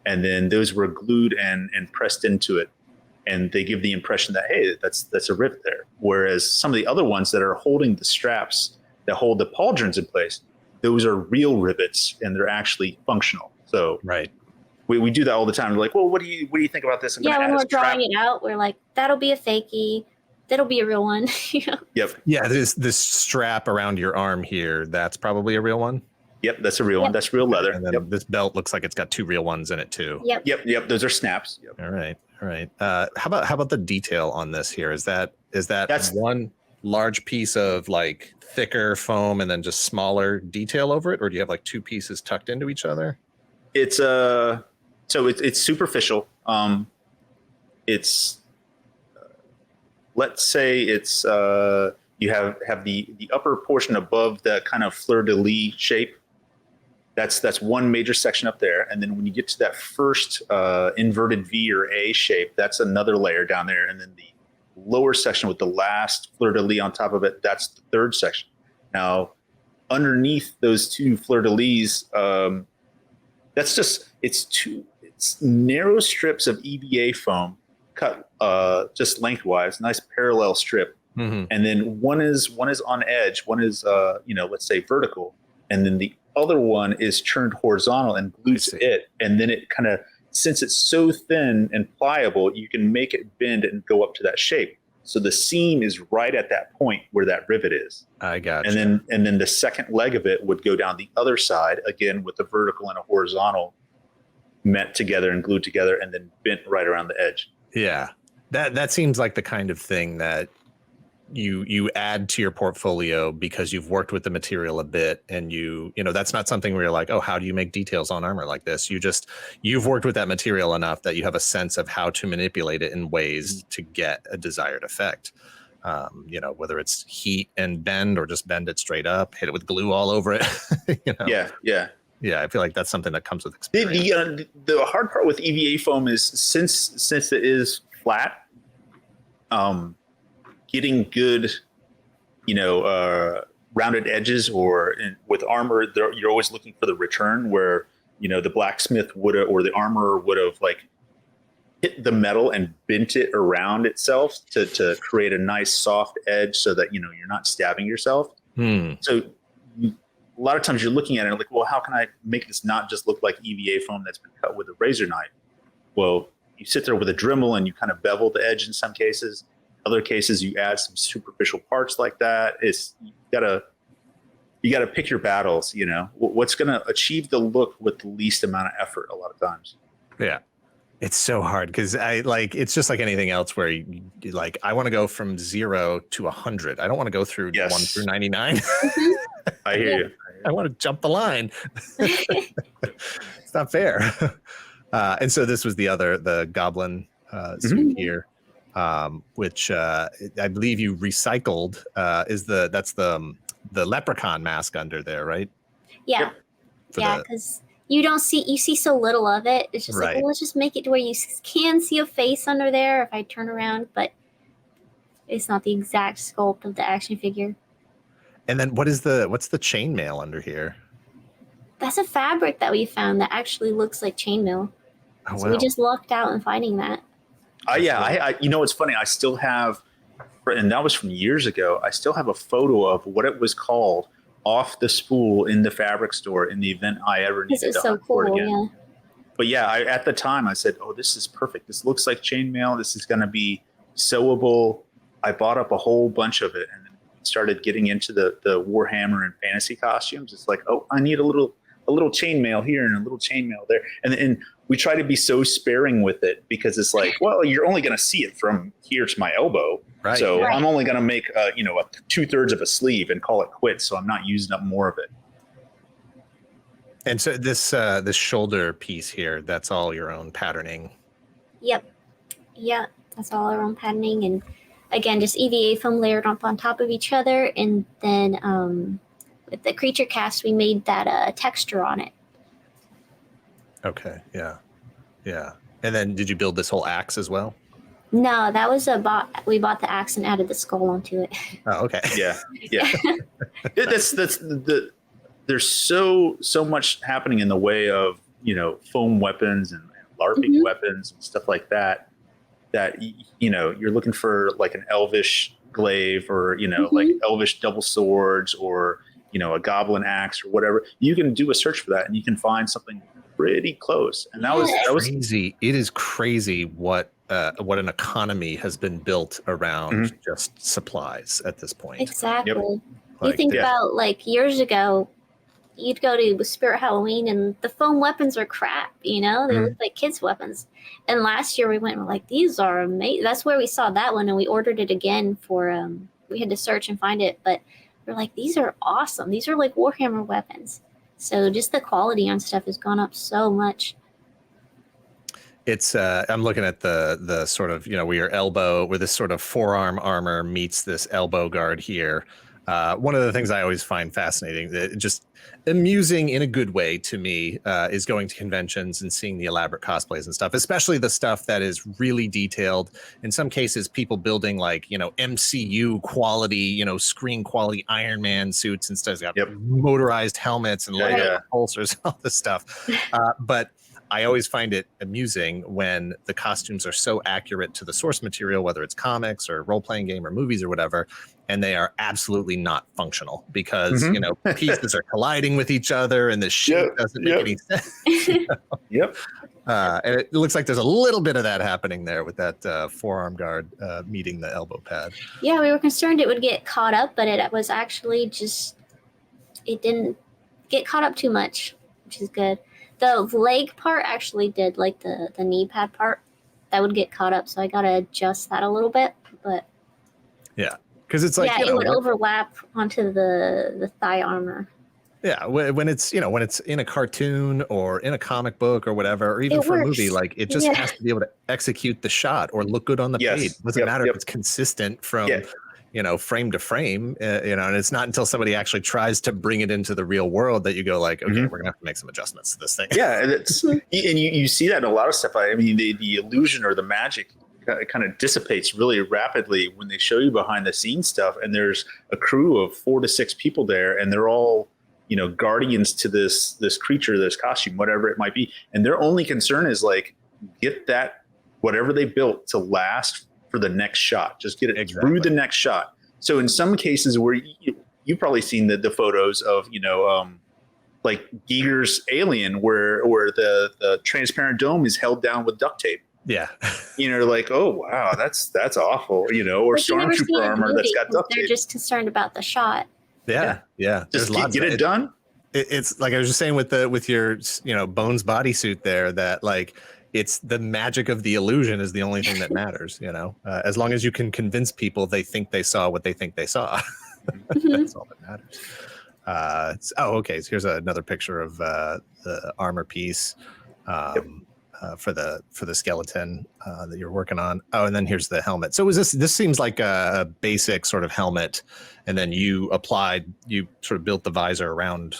and then those were glued and pressed into it. And they give the impression that, hey, that's a rivet there. Whereas some of the other ones that are holding the straps that hold the pauldrons in place, those are real rivets, and they're actually functional. So we do that all the time. We're like, well, what do you think about this? When we're drawing it out, we're like, that'll be a fakie. That'll be a real one. Yep. Yeah, this strap around your arm here, that's probably a real one. Yep, that's a real one. That's real leather. And then this belt looks like it's got two real ones in it too. Yep. Those are snaps. Yep. All right. How about the detail on this here? Is that that's one large piece of like thicker foam and then just smaller detail over it, or do you have like two pieces tucked into each other? It's it's superficial. It's let's say it's you have the upper portion above the kind of fleur-de-lis shape. That's one major section up there, and then when you get to that first inverted V or A shape, that's another layer down there, and then the lower section with the last fleur-de-lis on top of it, that's the third section. Now, underneath those two fleur-de-lis, it's narrow strips of EVA foam cut just lengthwise, nice parallel strip. Mm-hmm. And then one is on edge, one is let's say vertical, and then the other one is turned horizontal and glued to it. And then it kind of, since it's so thin and pliable, you can make it bend and go up to that shape. So the seam is right at that point where that rivet is. I got you. And then the second leg of it would go down the other side, again with a vertical and a horizontal met together and glued together, and then bent right around the edge. Yeah, that seems like the kind of thing that you add to your portfolio because you've worked with the material a bit, and that's not something where you're like, oh, how do you make details on armor like this? You've worked with that material enough that you have a sense of how to manipulate it in ways to get a desired effect. Whether it's heat and bend or just bend it straight up, hit it with glue all over it. Yeah, I feel like that's something that comes with experience. The hard part with EVA foam is since it is flat. Getting good, rounded edges, or with armor, you're always looking for the return where, the blacksmith would have, or the armorer would have like hit the metal and bent it around itself to create a nice soft edge so that, you're not stabbing yourself. So a lot of times you're looking at it like, well, how can I make this not just look like EVA foam that's been cut with a razor knife? Well, you sit there with a Dremel and you kind of bevel the edge in some cases. Other cases, you add some superficial parts like that. You gotta pick your battles. What's gonna achieve the look with the least amount of effort. A lot of times. Yeah, it's so hard because it's just like anything else where you like I want to go from 0 to 100. I don't want to go through 1 through 99. I hear you. I want to jump the line. It's not fair. And so this was the Goblin suit here. Which I believe you recycled that's the leprechaun mask under there, right? Yeah. Yep. Because you see so little of it. It's just like, well, let's just make it to where you can see a face under there if I turn around, but it's not the exact sculpt of the action figure. And then what's the chainmail under here? That's a fabric that we found that actually looks like chainmail. Oh, so we just lucked out in finding that. I it's funny. I still have, and that was from years ago. I still have a photo of what it was called off the spool in the fabric store in the event I ever needed to hunt for it again. Yeah. But at the time I said, "Oh, this is perfect. This looks like chainmail. This is going to be sewable." I bought up a whole bunch of it and then started getting into the Warhammer and fantasy costumes. It's like, oh, I need a little chainmail here and a little chainmail there, and we try to be so sparing with it because it's like, well, you're only going to see it from here to my elbow. Right. So I'm only going to make, a 2/3 of a sleeve and call it quits. So I'm not using up more of it. And so this shoulder piece here, that's all your own patterning. Yep. Yeah. That's all our own patterning. And again, just EVA foam layered up on top of each other. And then with the creature cast, we made that texture on it. Okay. Yeah. And then did you build this whole axe as well? No, that was we bought the axe and added the skull onto it. Oh, okay. Yeah. There's so much happening in the way of, foam weapons and LARPing weapons and stuff like that you're looking for like an elvish glaive or, like elvish double swords or, a goblin axe or whatever. You can do a search for that and you can find something pretty close. And that was crazy. It is crazy what an economy has been built around just supplies at this point. Exactly. Yep. You think about like years ago, you'd go to Spirit Halloween and the foam weapons are crap, they look like kids' weapons. And last year we went and we're like, these are amazing. That's where we saw that one and we ordered it again for, we had to search and find it, but we're like, these are awesome. These are like Warhammer weapons. So just the quality on stuff has gone up so much. It's I'm looking at the sort of, where this sort of forearm armor meets this elbow guard here. One of the things I always find fascinating, just amusing in a good way to me, is going to conventions and seeing the elaborate cosplays and stuff, especially the stuff that is really detailed. In some cases, people building like, MCU quality, screen quality Iron Man suits and stuff. Got motorized helmets and pulsers, all this stuff. But I always find it amusing when the costumes are so accurate to the source material, whether it's comics or role-playing game or movies or whatever, and they are absolutely not functional because, pieces are colliding with each other and the shape doesn't make any sense. And it looks like there's a little bit of that happening there with that forearm guard meeting the elbow pad. Yeah, we were concerned it would get caught up, but it was actually it didn't get caught up too much, which is good. The leg part actually did, like the knee pad part, that would get caught up. So I got to adjust that a little bit, but yeah, because it's like, it would overlap onto the thigh armor. Yeah, when it's in a cartoon or in a comic book or whatever, or even for a movie, like it just has to be able to execute the shot or look good on the page. It doesn't matter if it's consistent from frame to frame, and it's not until somebody actually tries to bring it into the real world that you go like, okay, we're gonna have to make some adjustments to this thing. Yeah, and you see that in a lot of stuff. I mean, the illusion or the magic kind of dissipates really rapidly when they show you behind the scenes stuff. And there's a crew of 4 to 6 people there, and they're all, guardians to this creature, this costume, whatever it might be. And their only concern is like, get that, whatever they built to last for the next shot. Just get it through the next shot. So in some cases where you've probably seen the photos of, like Giger's Alien, where the transparent dome is held down with duct tape. Yeah. Like, oh wow, that's awful. Or stormtrooper armor that's got duct tape. They're just concerned about the shot. Yeah. Just get it done. It's like I was just saying with your Bones bodysuit there, that like it's the magic of the illusion is the only thing that matters. As long as you can convince people they think they saw what they think they saw, that's all that matters. Okay. So here's another picture of the armor piece. For the skeleton that you're working on. Oh, and then here's the helmet. So this seems like a basic sort of helmet, and then you sort of built the visor around.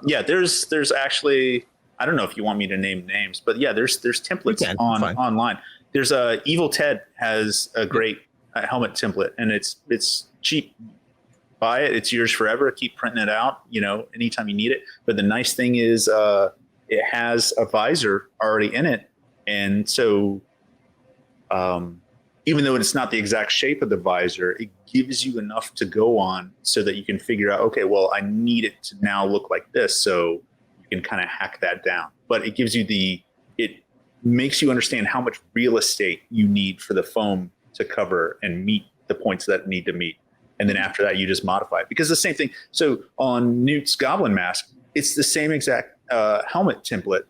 Yeah, there's actually, I don't know if you want me to name names, but yeah, there's templates online. There's Evil Ted has a great helmet template, and it's cheap. Buy it, it's yours forever. Keep printing it out, anytime you need it. But the nice thing is, it has a visor already in it. And so even though it's not the exact shape of the visor, it gives you enough to go on so that you can figure out, okay, well, I need it to now look like this. So you can kind of hack that down. But it gives you it makes you understand how much real estate you need for the foam to cover and meet the points that need to meet. And then after that, you just modify it. Because the same thing. So on Newt's Goblin mask, it's the same exact helmet template,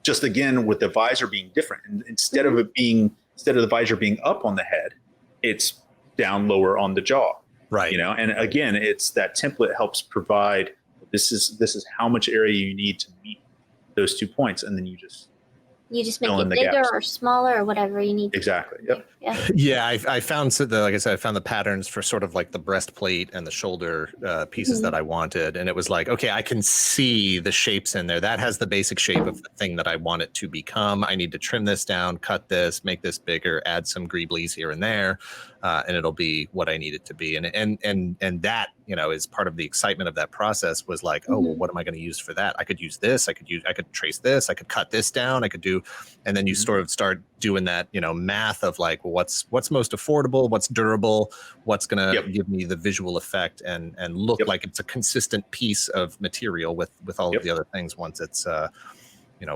just again with the visor being different. And instead of the visor being up on the head, it's down lower on the jaw. Right. And again, it's that template helps provide this is how much area you need to meet those 2 points, and then you just make it bigger or smaller or whatever you need. Exactly. Yep. Yeah. I found like I said, I found the patterns for sort of like the breastplate and the shoulder pieces that I wanted. And it was like, okay, I can see the shapes in there. That has the basic shape of the thing that I want it to become. I need to trim this down, cut this, make this bigger, add some greeblies here and there. And it'll be what I need it to be. And that, is part of the excitement of that process was like, oh, well, what am I going to use for that? I could use this. I could trace this. I could cut this down. I could do, and then you sort of start doing that, math of like, well, what's most affordable, what's durable, what's going to give me the visual effect and look like it's a consistent piece of material with all of the other things once it's,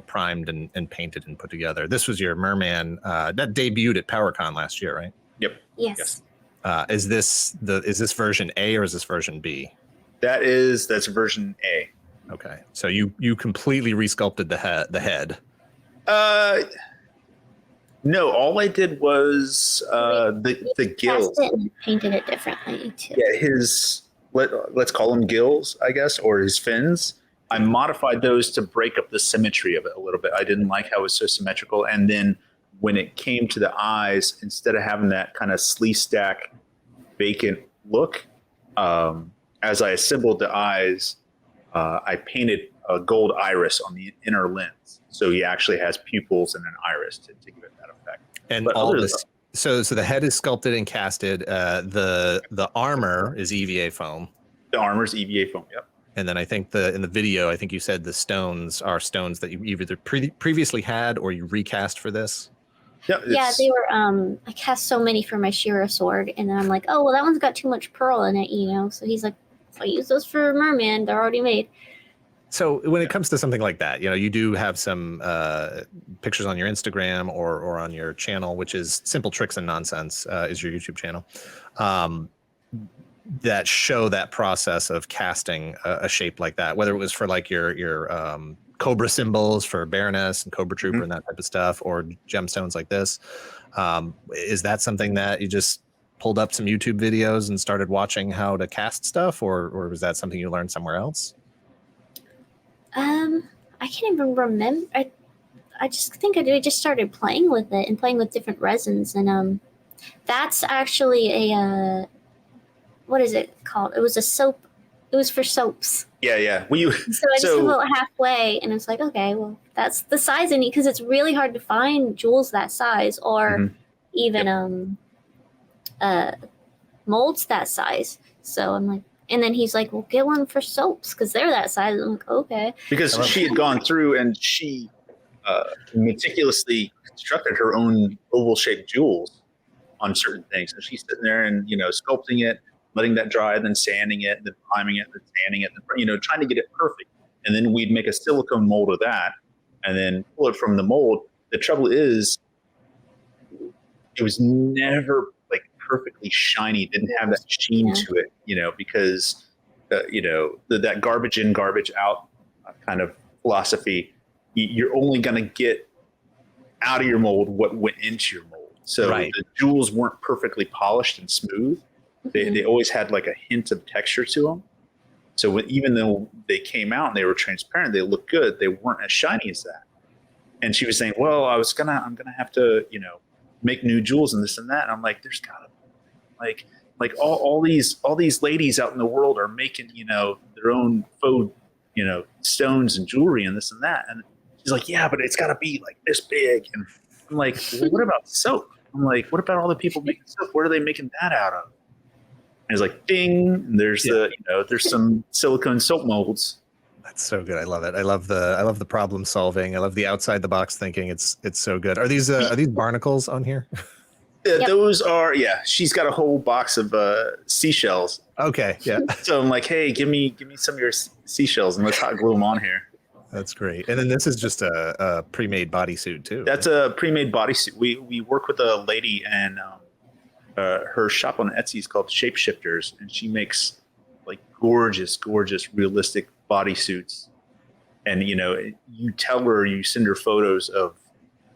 primed and painted and put together. This was your merman that debuted at PowerCon last year, right? Yep. Yes. Is this version A or is this version B? That's version A. Okay. So you completely resculpted the head. No, all I did was the gills. And painted it differently too. Yeah, let's call them gills, I guess, or his fins. I modified those to break up the symmetry of it a little bit. I didn't like how it was so symmetrical. And then when it came to the eyes, instead of having that kind of slee stack vacant look, as I assembled the eyes, I painted a gold iris on the inner lens. So he actually has pupils and an iris to give it that effect. And all this, so the head is sculpted and casted. The armor is EVA foam. The armor is EVA foam. Yep. And then I think in the video, I think you said the stones are stones that you either previously had or you recast for this. Yeah, they were. I cast so many for my Shira sword, and then I'm like, oh well, that one's got too much pearl in it, So he's like, if I use those for merman, they're already made. So when it comes to something like that, you do have some pictures on your Instagram or on your channel, which is Simple Tricks and Nonsense, is your YouTube channel, that show that process of casting a shape like that, whether it was for like your Cobra symbols for Baroness and Cobra Trooper and that type of stuff, or gemstones like this. Is that something that you just pulled up some YouTube videos and started watching how to cast stuff, or was that something you learned somewhere else? I can't even remember. I just think I just started playing with it and playing with different resins, and that's actually a what is it called? It was a soap. It was for soaps. Yeah. So I just about halfway, and it's like, okay, well, that's the size I need, because it's really hard to find jewels that size, or even molds that size. So I'm like, and then he's like, well, get one for soaps because they're that size. I'm like, okay. Because she had gone through and she meticulously constructed her own oval-shaped jewels on certain things. And she's sitting there and, sculpting it, letting that dry, then sanding it, then priming it, then sanding it, then, trying to get it perfect. And then we'd make a silicone mold of that and then pull it from the mold. The trouble is, it was never like perfectly shiny, didn't have that sheen to it, because, that garbage in, garbage out kind of philosophy, you're only going to get out of your mold what went into your mold. So the jewels weren't perfectly polished and smooth. They always had like a hint of texture to them. So even though they came out and they were transparent, they looked good, they weren't as shiny as that. And she was saying, well, I'm gonna have to, make new jewels and this and that. And I'm like, there's gotta be like all these ladies out in the world are making, their own faux, stones and jewelry and this and that. And she's like, yeah, but it's gotta be like this big. And I'm like, well, what about soap? I'm like, what about all the people making soap? What are they making that out of? And it's like, ding, and there's there's some silicone soap molds. That's so good. I love it. I love the problem solving. I love the outside the box thinking. It's so good. Are these barnacles on here? Yeah, those are. Yeah, she's got a whole box of seashells. Okay, yeah. So I'm like, hey, give me some of your seashells and let's hot glue them on here. That's great. And then this is just a pre-made bodysuit too. That's a pre-made bodysuit. We work with a lady and her shop on Etsy is called Shapeshifters, and she makes like gorgeous, realistic bodysuits. And you tell her, you send her photos of,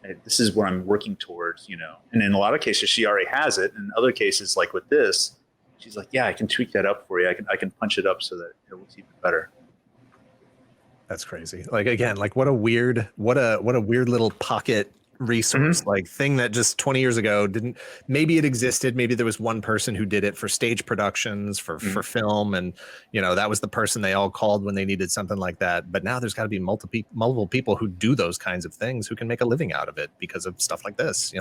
hey, this is what I'm working towards, And in a lot of cases, she already has it. In other cases, like with this, she's like, yeah, I can tweak that up for you. I can punch it up so that it looks even better. That's crazy. Like, again, like what a weird little pocket resource, like thing that just 20 years ago maybe it existed. Maybe there was one person who did it for stage productions, for film. And, that was the person they all called when they needed something like that. But now there's got to be multiple people who do those kinds of things who can make a living out of it because of stuff like this.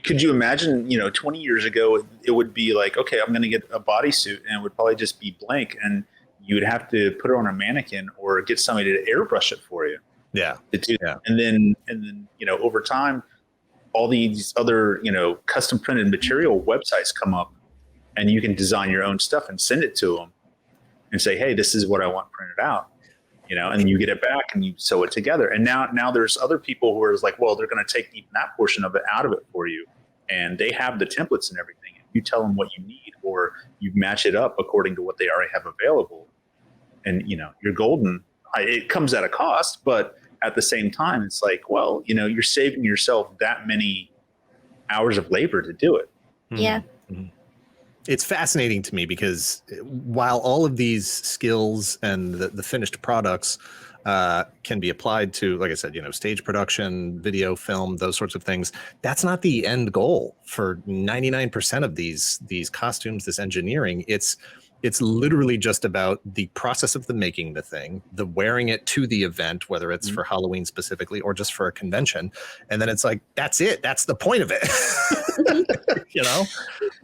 Could you imagine, 20 years ago, it would be like, okay, I'm going to get a bodysuit and it would probably just be blank. And you would have to put it on a mannequin or get somebody to airbrush it for you. Yeah. And then, over time, all these other, custom printed material websites come up and you can design your own stuff and send it to them and say, hey, this is what I want printed out, and you get it back and you sew it together. And now there's other people who are like, well, they're going to take even that portion of it out of it for you. And they have the templates and everything. You tell them what you need, or you match it up according to what they already have available. And, you're golden. It comes at a cost, but at the same time, it's like, well, you're saving yourself that many hours of labor to do it. Yeah. Mm-hmm. It's fascinating to me because while all of these skills and the finished products can be applied to, like I said, stage production, video, film, those sorts of things, that's not the end goal for 99% of these costumes, this engineering. It's literally just about the process of making the thing, the wearing it to the event, whether it's for Halloween specifically or just for a convention. And then it's like, that's it. That's the point of it.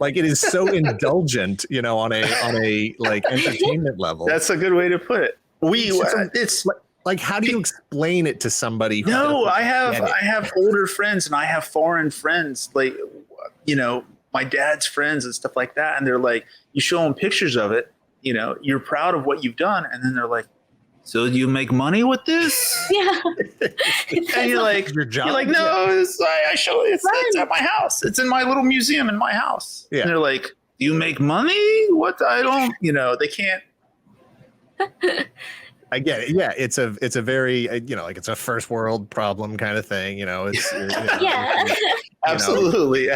Like it is so indulgent, on a like entertainment level. That's a good way to put it. It's like, how do you explain it to somebody? I have older friends and I have foreign friends, like, my dad's friends and stuff like that. And they're like, you show them pictures of it, you're proud of what you've done. And then they're like, so do you make money with this? Yeah. And you're like, no, I show it. It's at my house. It's in my little museum in my house. Yeah. And they're like, do you make money? What? I don't, they can't. I get it. Yeah. It's a very, like it's a first world problem kind of thing. Yeah. Absolutely.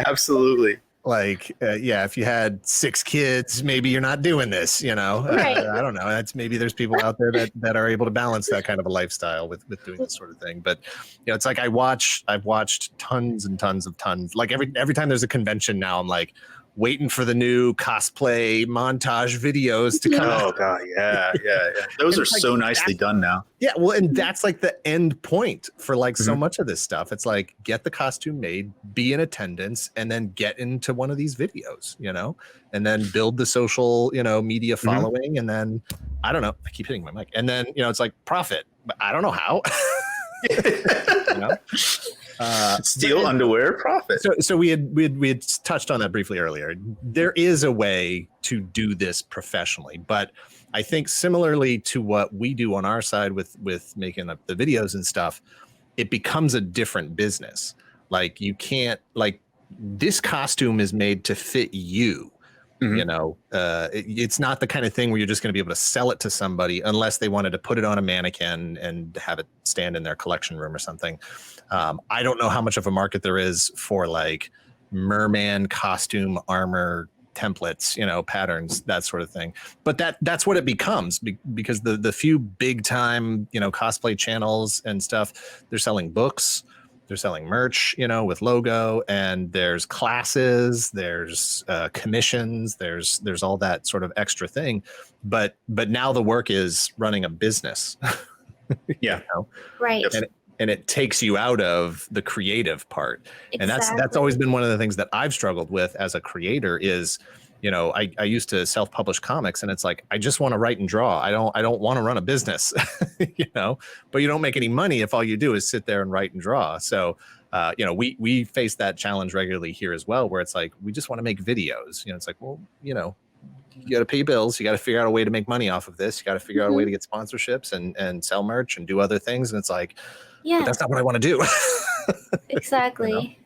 Like, if you had 6 kids, maybe you're not doing this, Right. I don't know. That's maybe there's people out there that are able to balance that kind of a lifestyle with doing this sort of thing. But, it's like I've watched tons and tons. Like every time there's a convention now, I'm like, waiting for the new cosplay montage videos to come out. Oh god, yeah. Those are so nicely done now. Yeah, well, and that's like the end point for like so much of this stuff. It's like get the costume made, be in attendance, and then get into one of these videos, and then build the social, media following, and then I don't know. I keep hitting my mic, and then it's like profit, but I don't know how. Steal underwear, profit. So we had touched on that briefly earlier. There is a way to do this professionally, but I think similarly to what we do on our side with making up the videos and stuff, it becomes a different business. Like you can't this costume is made to fit you. It's not the kind of thing where you're just going to be able to sell it to somebody unless they wanted to put it on a mannequin and have it stand in their collection room or something. I don't know how much of a market there is for like merman costume armor templates, patterns, that sort of thing. But that's what it becomes because the few big time, cosplay channels and stuff, they're selling books. They're selling merch, with logo, and there's classes, there's commissions, there's all that sort of extra thing. But now the work is running a business. Yeah. Right. And it takes you out of the creative part. Exactly. And that's always been one of the things that I've struggled with as a creator is, I used to self-publish comics, and it's like, I just want to write and draw. I don't want to run a business, but you don't make any money if all you do is sit there and write and draw. So, we face that challenge regularly here as well, where it's like, we just want to make videos. It's like, well, you got to pay bills. You got to figure out a way to make money off of this. You got to figure out a way to get sponsorships and sell merch and do other things. And it's like, but that's not what I want to do. Exactly.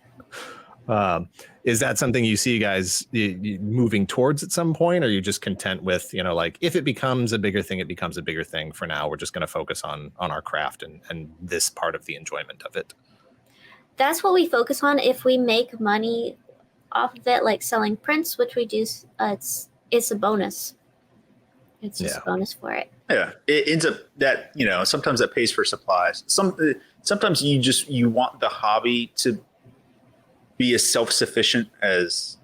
Is that something you see guys moving towards at some point? Or are you just content with, if it becomes a bigger thing, it becomes a bigger thing. For now, we're just going to focus on our craft and this part of the enjoyment of it. That's what we focus on. If we make money off of it, like selling prints, which we do, it's a bonus. It's just a bonus for it. Yeah, it ends up that sometimes that pays for supplies. Sometimes you want the hobby to be as self-sufficient as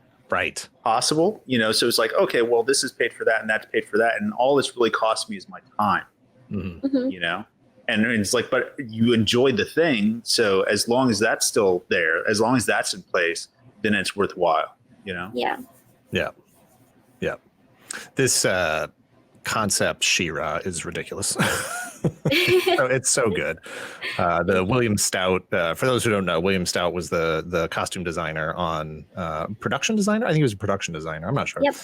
possible. So it's like, okay, well, this is paid for that, and that's paid for that, and all this really costs me is my time. And it's like, but you enjoy the thing, so as long as that's still there, as long as that's in place, then it's worthwhile. Yeah. This concept She-Ra is ridiculous. It's so good. The William Stout, for those who don't know, William Stout was the costume designer on production designer. I think he was a production designer. I'm not sure. Yep.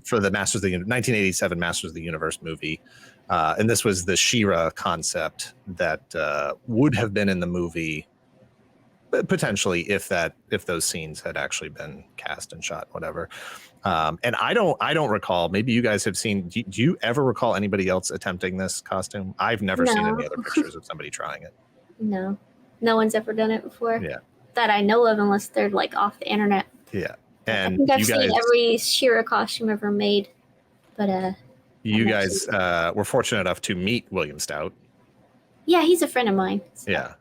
For the 1987 Masters of the Universe movie. And this was the She-Ra concept that would have been in the movie potentially if those scenes had actually been cast and shot, whatever. And I don't recall, maybe you guys have seen, do you ever recall anybody else attempting this costume? I've never seen any other pictures of somebody trying it. No one's ever done it before. Yeah. That I know of, unless they're like off the internet. Yeah. And I think I've seen every She-Ra costume ever made, but you guys were fortunate enough to meet William Stout. Yeah, he's a friend of mine. So. Yeah.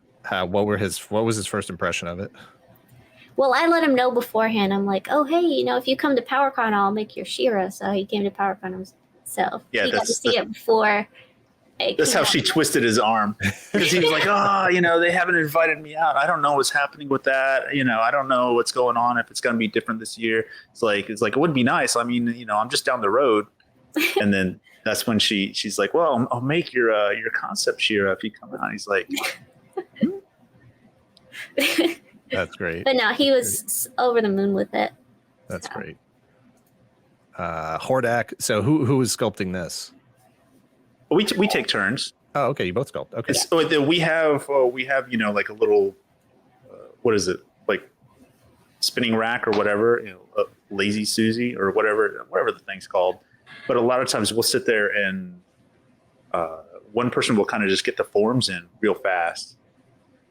What was his first impression of it? Well, I let him know beforehand. I'm like, oh, hey, if you come to PowerCon, I'll make your She-Ra. So he came to PowerCon himself. Yeah, he got to see it before. That's how she twisted his arm, because he was like, they haven't invited me out. I don't know what's happening with that. I don't know what's going on, if it's going to be different this year. It's like it would be nice. I mean, I'm just down the road. And then that's when she's like, well, I'll make your concept She-Ra if you come out. He's like, That's great. But no, he was over the moon with it. That's great. Hordak. So who is sculpting this? We take turns. Oh, okay. You both sculpt. Okay. So we have like a little what is it, like spinning rack or whatever, lazy Susie or whatever the thing's called. But a lot of times we'll sit there and one person will kind of just get the forms in real fast.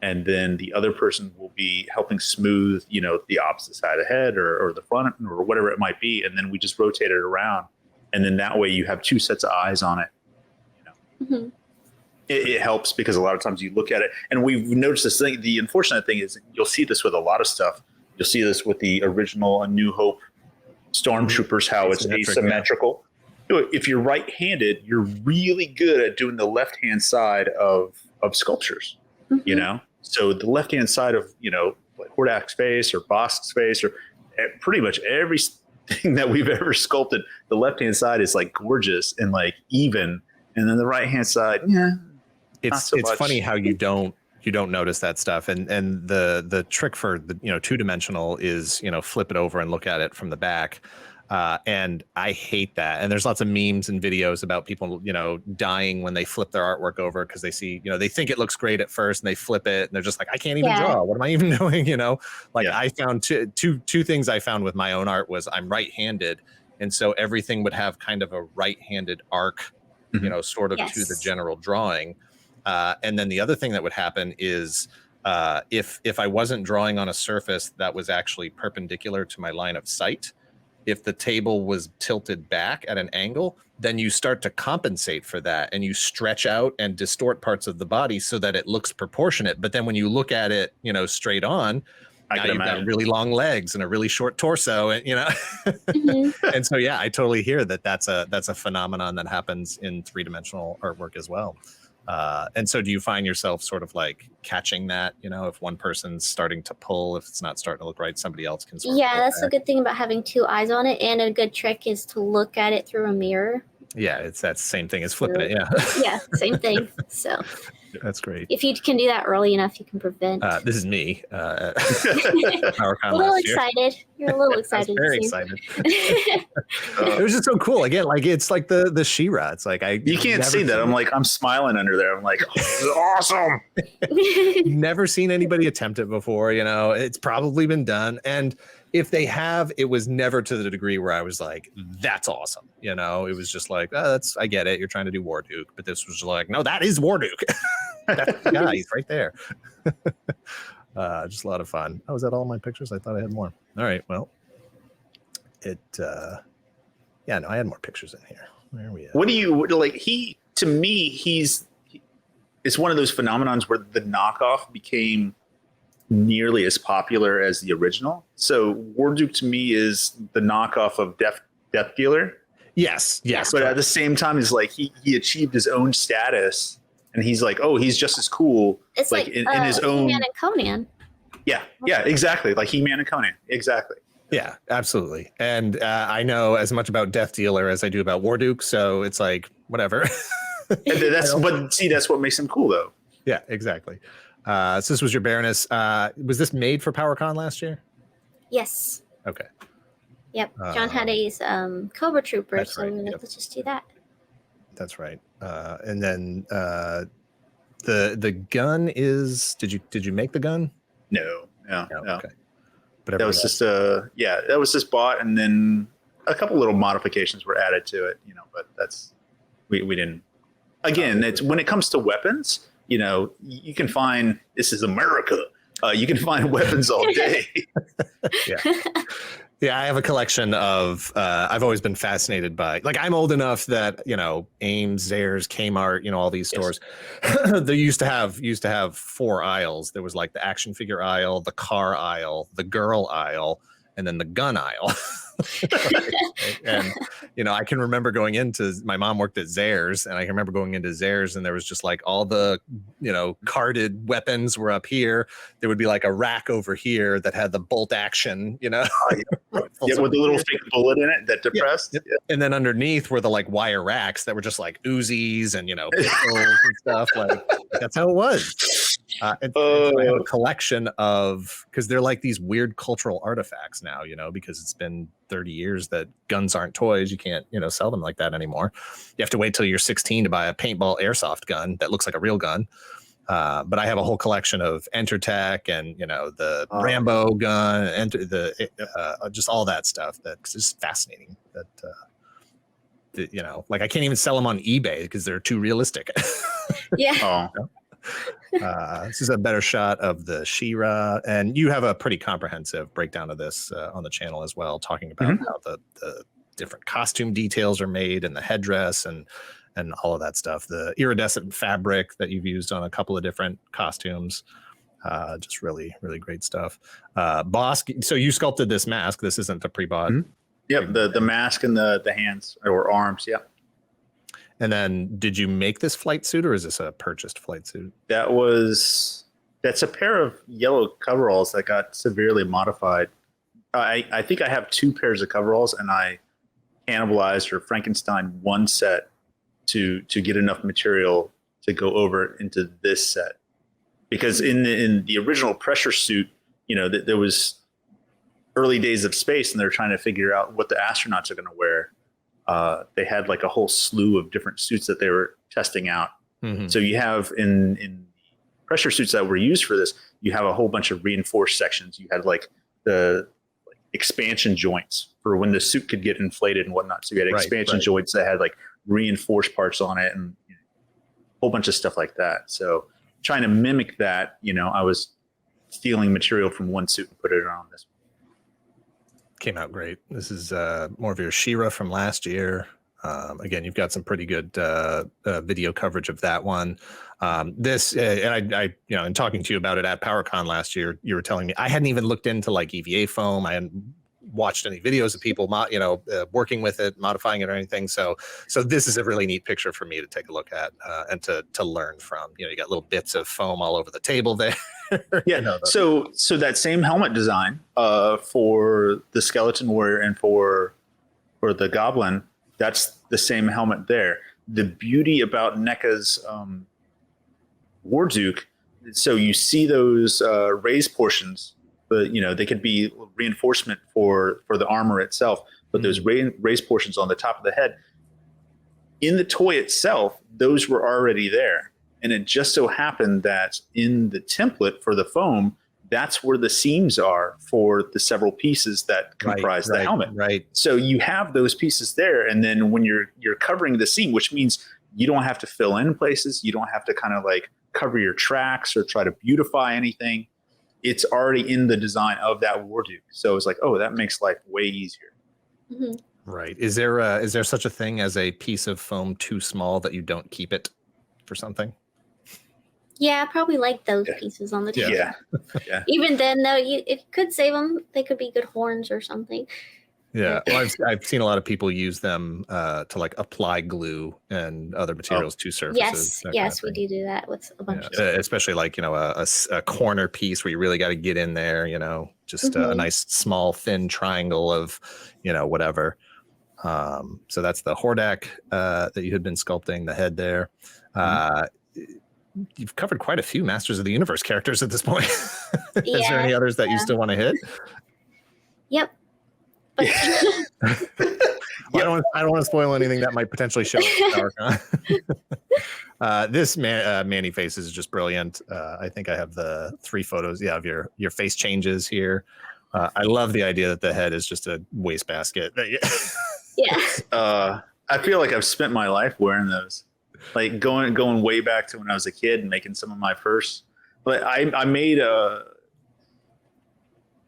And then the other person will be helping smooth, the opposite side of the head or the front or whatever it might be. And then we just rotate it around. And then that way you have two sets of eyes on it. Mm-hmm. It helps because a lot of times you look at it. And we've noticed this thing. The unfortunate thing is you'll see this with a lot of stuff. You'll see this with the original A New Hope stormtroopers, how it's asymmetrical. If you're right-handed, you're really good at doing the left-hand side of sculptures, you know? So the left-hand side of, you know, like Hordak's face or Bosk's face or pretty much everything that we've ever sculpted, the left-hand side is like gorgeous and like even. And then the right-hand side, it's funny how you don't notice that stuff. And the trick for the, you know, two-dimensional is, you know, flip it over and look at it from the back. And I hate that. And there's lots of memes and videos about people, you know, dying when they flip their artwork over because they see, you know, they think it looks great at first and they flip it and they're just like, I can't even draw. What am I even doing? You know, like I found two things I found with my own art was I'm right-handed. And so everything would have kind of a right-handed arc, you know, sort of to the general drawing. And then the other thing that would happen is if I wasn't drawing on a surface that was actually perpendicular to my line of sight, if the table was tilted back at an angle, then you start to compensate for that and you stretch out and distort parts of the body so that it looks proportionate. But then when you look at it, you know, straight on, now you've got really long legs and a really short torso, and you know. And so I totally hear that that's a phenomenon that happens in three-dimensional artwork as well. And so do you find yourself sort of like catching that, you know, if one person's starting to pull, if it's not starting to look right, somebody else can sort of that's the good thing about having two eyes on it. And a good trick is to look at it through a mirror. Yeah, it's that same thing as flipping it. Yeah, same thing. So that's great. If you can do that early enough, you can prevent. This is me. PowerCon a little excited. You're a little excited. Very excited. It was just so cool. Again, like it's like the She-Ra. It's like you can't see that. I'm smiling under there. I'm like, oh, this is awesome. Never seen anybody attempt it before. You know, it's probably been done, and if they have, it was never to the degree where I was like, that's awesome. You know, it was just like, I get it. You're trying to do Warduke, but this was like, no, that is Warduke. That's the guy. He's right there. Just a lot of fun. Oh, was that all my pictures? I thought I had more. All right. Well, I had more pictures in here. Where are we at? What do you like? To me, it's one of those phenomenons where the knockoff became nearly as popular as the original. So Warduke to me is the knockoff of Death Dealer. Yes. But at the same time, is like he achieved his own status, and he's like, oh, he's just as cool. It's like in his own. He-Man and Conan. Yeah, exactly. Like He-Man and Conan, exactly. Yeah, absolutely. And I know as much about Death Dealer as I do about Warduke, so it's like whatever. That's what makes him cool, though. Yeah, exactly. So this was your Baroness. Was this made for PowerCon last year? Yes. Okay. Yep. John had his Cobra Trooper, so we're like, let's just do that. That's right. And then the gun is. Did you make the gun? No. Okay. But that was just bought, and then a couple little modifications were added to it. You know, but we didn't. Again, it's when it comes to weapons. You know, you can find, this is America. You can find weapons all day. Yeah, I have a collection of, I've always been fascinated by, like, I'm old enough that, you know, Ames, Zayres, Kmart, you know, all these stores, they used to have 4 aisles. There was like the action figure aisle, the car aisle, the girl aisle, and then the gun aisle. And you know, I can remember going into, my mom worked at Zayres, and I can remember going into Zayres, and there was just like all the, you know, carded weapons were up here. There would be like a rack over here that had the bolt action, you know, with the little fake bullet in it that depressed. Yeah. And then underneath were the like wire racks that were just like Uzis and, you know, pistols and stuff. Like that's how it was. And so I have a collection of, because they're like these weird cultural artifacts now, you know, because it's been 30 years that guns aren't toys. You can't, you know, sell them like that anymore. You have to wait till you're 16 to buy a paintball airsoft gun that looks like a real gun. But I have a whole collection of Entertech and, you know, the Rambo gun and just all that stuff that's just fascinating. That you know, like I can't even sell them on eBay because they're too realistic. Yeah. This is a better shot of the She-Ra, and you have a pretty comprehensive breakdown of this on the channel as well, talking about how the different costume details are made and the headdress and all of that stuff. The iridescent fabric that you've used on a couple of different costumes. Just really, really great stuff. Bosk, so you sculpted this mask. This isn't the pre-bought Yep, the mask and the hands or arms. Yeah. And then, did you make this flight suit, or is this a purchased flight suit? That's a pair of yellow coveralls that got severely modified. I think I have 2 pairs of coveralls, and I cannibalized or Frankenstein one set to get enough material to go over into this set. Because in the original pressure suit, there was early days of space, and they're trying to figure out what the astronauts are going to wear. They had like a whole slew of different suits that they were testing out. Mm-hmm. So you have in pressure suits that were used for this, you have a whole bunch of reinforced sections. You had like the expansion joints for when the suit could get inflated and whatnot. So you had expansion joints that had like reinforced parts on it and a whole bunch of stuff like that. So trying to mimic that, I was stealing material from one suit and put it on this one. Came out great. This is more of your She-Ra from last year. Again, you've got some pretty good video coverage of that one. This and I, in talking to you about it at PowerCon last year, you were telling me I hadn't even looked into like EVA foam. I hadn't watched any videos of people, working with it, modifying it or anything. So this is a really neat picture for me to take a look at and to learn from. You got little bits of foam all over the table there. Yeah. So that same helmet design for the Skeleton Warrior and for the Goblin, that's the same helmet there. The beauty about NECA's Warduke, so you see those raised portions, but they could be reinforcement for the armor itself, but those raised portions on the top of the head, in the toy itself, those were already there. And it just so happened that in the template for the foam, that's where the seams are for the several pieces that comprise the helmet. Right. So you have those pieces there, and then when you're covering the seam, which means you don't have to fill in places, you don't have to kind of like cover your tracks or try to beautify anything. It's already in the design of that Warduke. So it's like, oh, that makes life way easier. Mm-hmm. Right. Is there such a thing as a piece of foam too small that you don't keep it for something? Yeah, probably like those pieces on the table. Yeah. Even then, though, it could save them. They could be good horns or something. Yeah, well, I've seen a lot of people use them to like apply glue and other materials to surfaces. Yes, we do that with a bunch of stuff. Especially like a corner piece where you really got to get in there. Just a nice small thin triangle of whatever. So that's the Hordak that you had been sculpting, the head there. You've covered quite a few Masters of the Universe characters at this point. Is there any others that you still want to hit? Yep. But Well, I don't want to spoil anything that might potentially show up. This Manny face is just brilliant. I think I have the 3 photos. Yeah, of your face changes here. I love the idea that the head is just a wastebasket. Yeah. I feel like I've spent my life wearing those. Like going way back to when I was a kid and making some of my first. But I made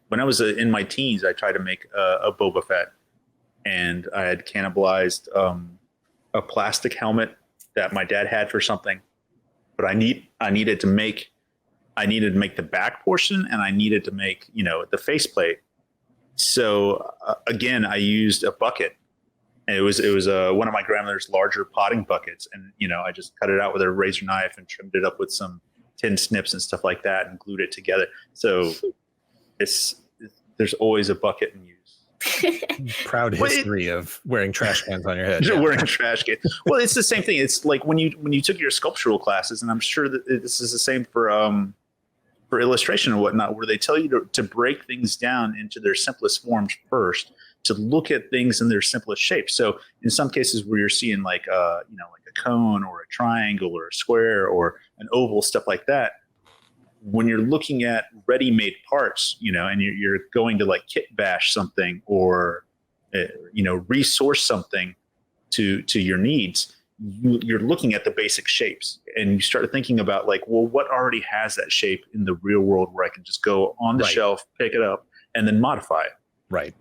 when I was in my teens, I tried to make a Boba Fett, and I had cannibalized a plastic helmet that my dad had for something. But I needed to make the back portion, and I needed to make the faceplate. So again, I used a bucket. And it was one of my grandmother's larger potting buckets, and I just cut it out with a razor knife and trimmed it up with some tin snips and stuff like that, and glued it together. So there's always a bucket in use. Proud history of wearing trash cans on your head. Wearing trash cans. Well, it's the same thing. It's like when you took your sculptural classes, and I'm sure that this is the same for illustration and whatnot, where they tell you to break things down into their simplest forms first, to look at things in their simplest shapes. So in some cases where you're seeing like a cone or a triangle or a square or an oval, stuff like that, when you're looking at ready-made parts, and you're going to like kit bash something or resource something to your needs, you're looking at the basic shapes, and you start thinking about like, well, what already has that shape in the real world where I can just go on the shelf, pick it up, and then modify it. Right.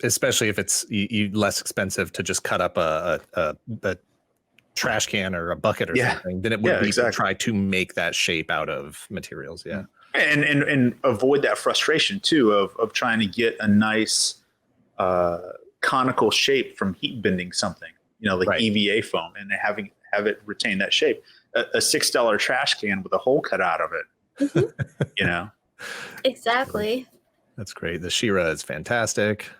Especially if it's less expensive to just cut up a trash can or a bucket or something than it would be to try to make that shape out of materials. Yeah. And avoid that frustration too of trying to get a nice conical shape from heat bending something, like Right. EVA foam, and have it retain that shape. A $6 trash can with a hole cut out of it, Exactly. That's great. The Shira is fantastic.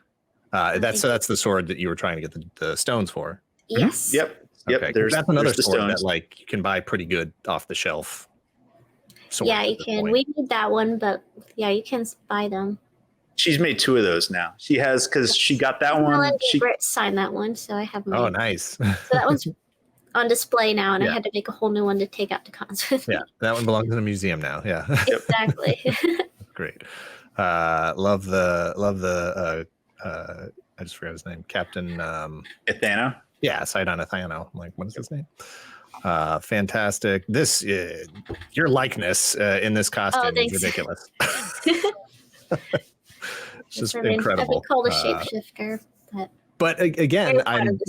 That's the sword that you were trying to get the stones for. Yes. Yep. Okay. There's That's another the sword stones. that like you can buy pretty good off the shelf. Yeah, you can. We need that one, but yeah, you can buy them. She's made 2 of those now. She has, because she got that one. Brett signed that one, so I have my. Oh, nice. So that one's on display now, and Yeah. I had to make a whole new one to take out to cons with me. Yeah, that one belongs in a museum now. Yeah. Exactly. Great. Love the I just forgot his name. Captain Athena. Yeah, Sidon Athano. I'm like, what is his name? Fantastic. This your likeness in this costume is ridiculous. It's just incredible. I've been called a shapeshifter, but again, I'm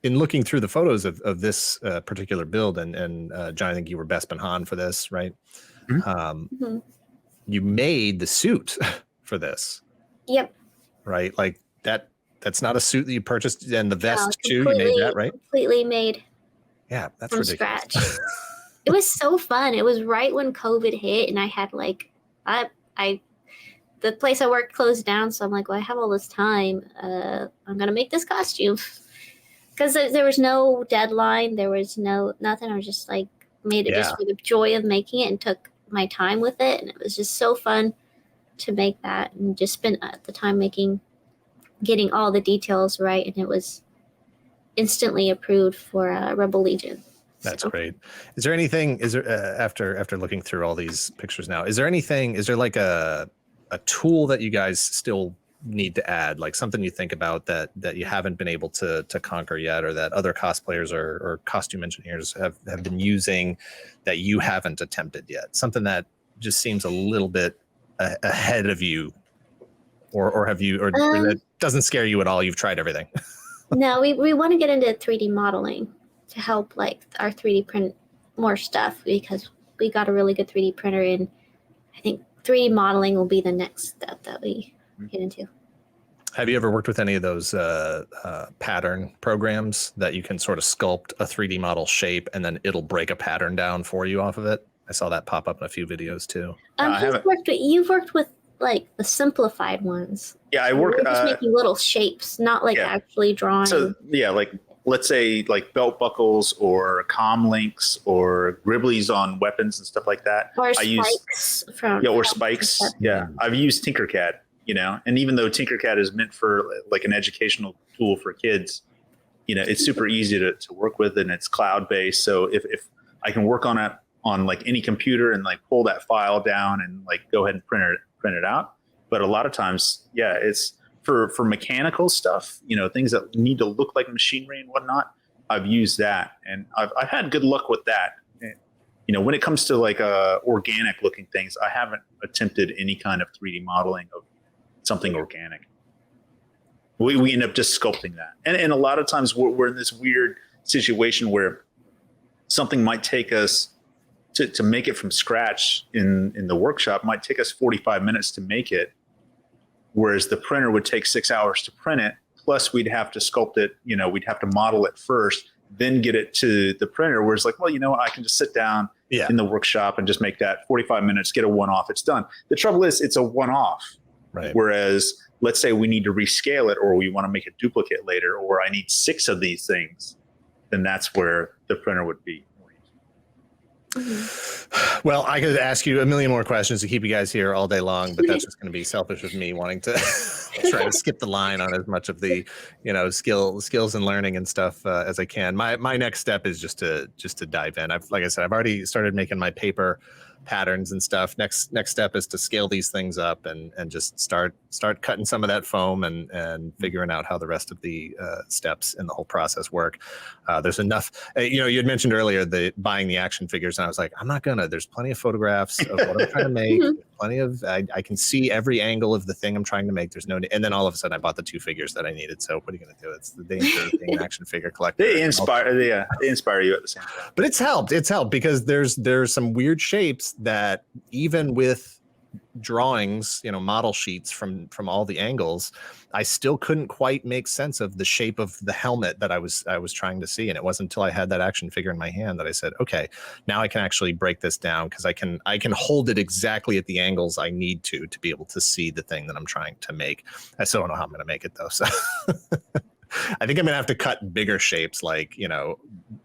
in looking through the photos of this particular build, and John, I think you were Bespin Han for this, right? Mm-hmm. You made the suit for this. Yep. Right, like that's not a suit that you purchased, and the vest too. You made that, right? Completely made. Yeah, that's from ridiculous. Scratch. It was so fun. It was right when COVID hit, and I had the place I worked closed down, so I'm like, well, I have all this time. I'm gonna make this costume because there was no deadline. There was nothing. I was just like made it just for the joy of making it, and took my time with it, and it was just so fun to make that, and just spent the time getting all the details right, and it was instantly approved for Rebel Legion. That's great. Is there anything? Is there after looking through all these pictures now? Is there anything? Is there like a tool that you guys still need to add, like something you think about that you haven't been able to conquer yet, or that other cosplayers or costume engineers have been using that you haven't attempted yet? Something that just seems a little bit ahead of you, or have you, or that doesn't scare you at all? You've tried everything. No, we want to get into 3D modeling to help like our 3D print more stuff, because we got a really good 3D printer, and I think 3D modeling will be the next step that we get into. Have you ever worked with any of those pattern programs that you can sort of sculpt a 3D model shape and then it'll break a pattern down for you off of it? I saw that pop up in a few videos too. You've worked with like the simplified ones. Yeah, I work just making little shapes, not like actually drawing. So like let's say like belt buckles or comm links or gribblies on weapons and stuff like that. Or spikes spikes. Yeah, I've used Tinkercad, and even though Tinkercad is meant for like an educational tool for kids, it's super easy to work with, and it's cloud based. So if I can work on it on like any computer and like pull that file down and like go ahead and print it out. But a lot of times, it's for mechanical stuff, things that need to look like machinery and whatnot. I've used that, and I've had good luck with that. And, when it comes to like organic looking things, I haven't attempted any kind of 3D modeling of something organic. We end up just sculpting that, and a lot of times we're in this weird situation where something might take us to make it from scratch in the workshop might take us 45 minutes to make it, whereas the printer would take 6 hours to print it. Plus we'd have to sculpt it, we'd have to model it first, then get it to the printer. Whereas like, well, I can just sit down in the workshop and just make that 45 minutes, get a one-off, it's done. The trouble is it's a one-off. Right. Whereas let's say we need to rescale it, or we want to make a duplicate later, or I need 6 of these things, then that's where the printer would be. Well, I could ask you a million more questions to keep you guys here all day long, but that's just going to be selfish of me wanting to try to skip the line on as much of the, skills and learning and stuff as I can. My next step is just to dive in. Like I said, I've already started making my paper patterns and stuff. Next step is to scale these things up and just start cutting some of that foam and figuring out how the rest of the steps in the whole process work. There's enough, you had mentioned earlier buying the action figures, and I was like, there's plenty of photographs of what I'm trying to make. Plenty of, I can see every angle of the thing I'm trying to make. There's no, and then all of a sudden I bought the 2 figures that I needed. So what are you going to do? It's the danger of being an action figure collector. They inspire you at the same time. But it's helped because there's some weird shapes that even with drawings, model sheets from all the angles, I still couldn't quite make sense of the shape of the helmet that I was trying to see. And it wasn't until I had that action figure in my hand that I said, okay, now I can actually break this down, because I can hold it exactly at the angles I need to be able to see the thing that I'm trying to make. I still don't know how I'm going to make it though. So I think I'm gonna have to cut bigger shapes, like,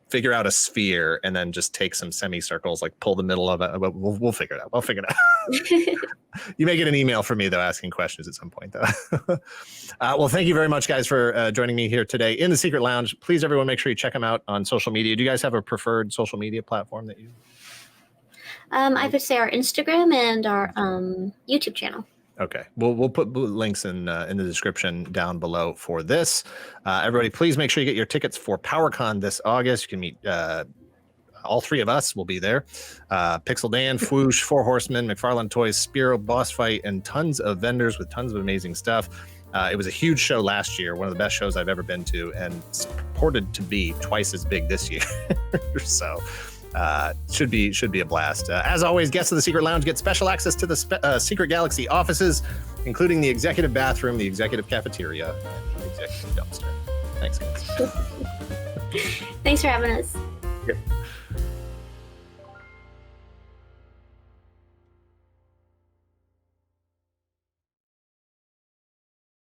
figure out a sphere and then just take some semicircles, like pull the middle of it. We'll figure it out. We'll figure it out. You may get an email from me though, asking questions at some point though. Well, thank you very much, guys, for joining me here today in the Secret Lounge. Please, everyone, make sure you check them out on social media. Do you guys have a preferred social media platform that you? I would say our Instagram and our YouTube channel. Okay, we'll put links in the description down below for this. Everybody, please make sure you get your tickets for PowerCon this August. You can meet all three of us. Will be there. Pixel Dan, Fwoosh, Four Horsemen, McFarlane Toys, Spiro, Boss Fight, and tons of vendors with tons of amazing stuff. It was a huge show last year, one of the best shows I've ever been to, and it's purported to be twice as big this year. So. Should be a blast. As always, guests of the Secret Lounge get special access to the Secret Galaxy offices, including the executive bathroom, the executive cafeteria, and the executive dumpster. Thanks, guys. Thanks for having us. Yep.